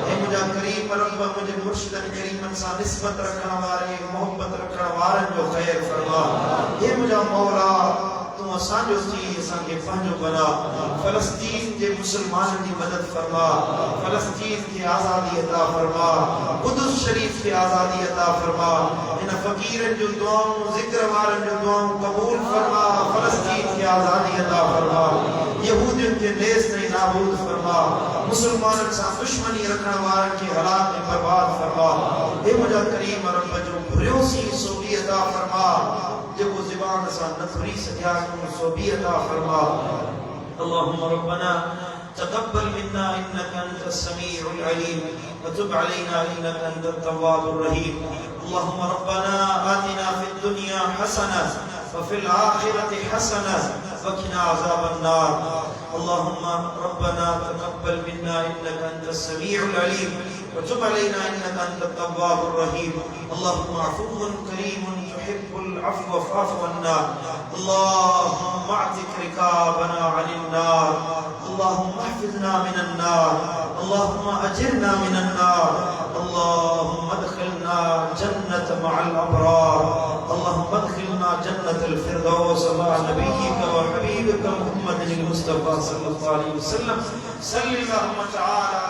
हे मुझा करीम रब मुझे मुर्शिदन करीमन सा निस्बत रखण वारे मोहब्बत रखण वारन जो खैर फरमा। हे मुझा मौला तू असांजो थी असांखे पंहिंजो बना। फ़लस्तीन जे मुसलमाननि जी मदद फरमा। फ़लस्तीन खे आज़ादी अता फरमा। क़ुदस शरीफ खे आज़ादी अता फरमा। इन फ़कीरनि जो दुआऊं ज़िक्र वारनि जो दुआऊं क़बूल फरमा। फ़लस्तीन खे आज़ादी अता फरमा। यहूदियुनि खे नेस्त ऐं नाबूद फरमा। मुसलमाननि सां दुश्मनी रखण वारनि खे हलाक ऐं बर्बाद फरमा। हे मुझा करीम रब जो घुरियोसीं सो बि अता फरमा। जेको ज़बान सां न घुरी सघिया सो बि अता फरमा। अल्लाहुम्मा रब्बना तक़ब्बल मिन्ना इन्नका अंतस समीउल अलीम व तुब अलैना इन्नका अंतत तव्वाबुर रहीम। अल्लाहुम्मा रब्बना आतिना फिद दुनिया हसना व फिल आखिरति हसना व क़िना अज़ाबन नार। अल्लाहुम्मा रब्बना तक़ब्बल मिन्ना इन्नका अंतस समीउल अलीम व तुब अलैना इन्नका अंतत तव्वाबुर रहीम। अल्लाहुम्मा अफ़ुव्वुन करीमुन तुहिब्बुल अफ़्व फ़अफ़ु अन्ना। अल्लाहुम्मा अअतिक रिकाबना अनिन नार। अल्लाहुम्मा अहफ़िज़ना मिनन नार। अल्लाहुम्मा अजिरना मिनन नार। अल्लाहुम्मा अदखिलना जन्नत मअल अबरार। अल्लाहुम्मा अदखिलना जन्नतल फ़िरदौस मअ नबिय्यिका व हबीबिका मुहम्मदिल मुस्तफ़ा सल्लल्लाहु अलैहि वसल्लम। सल्लल्लाहु तआला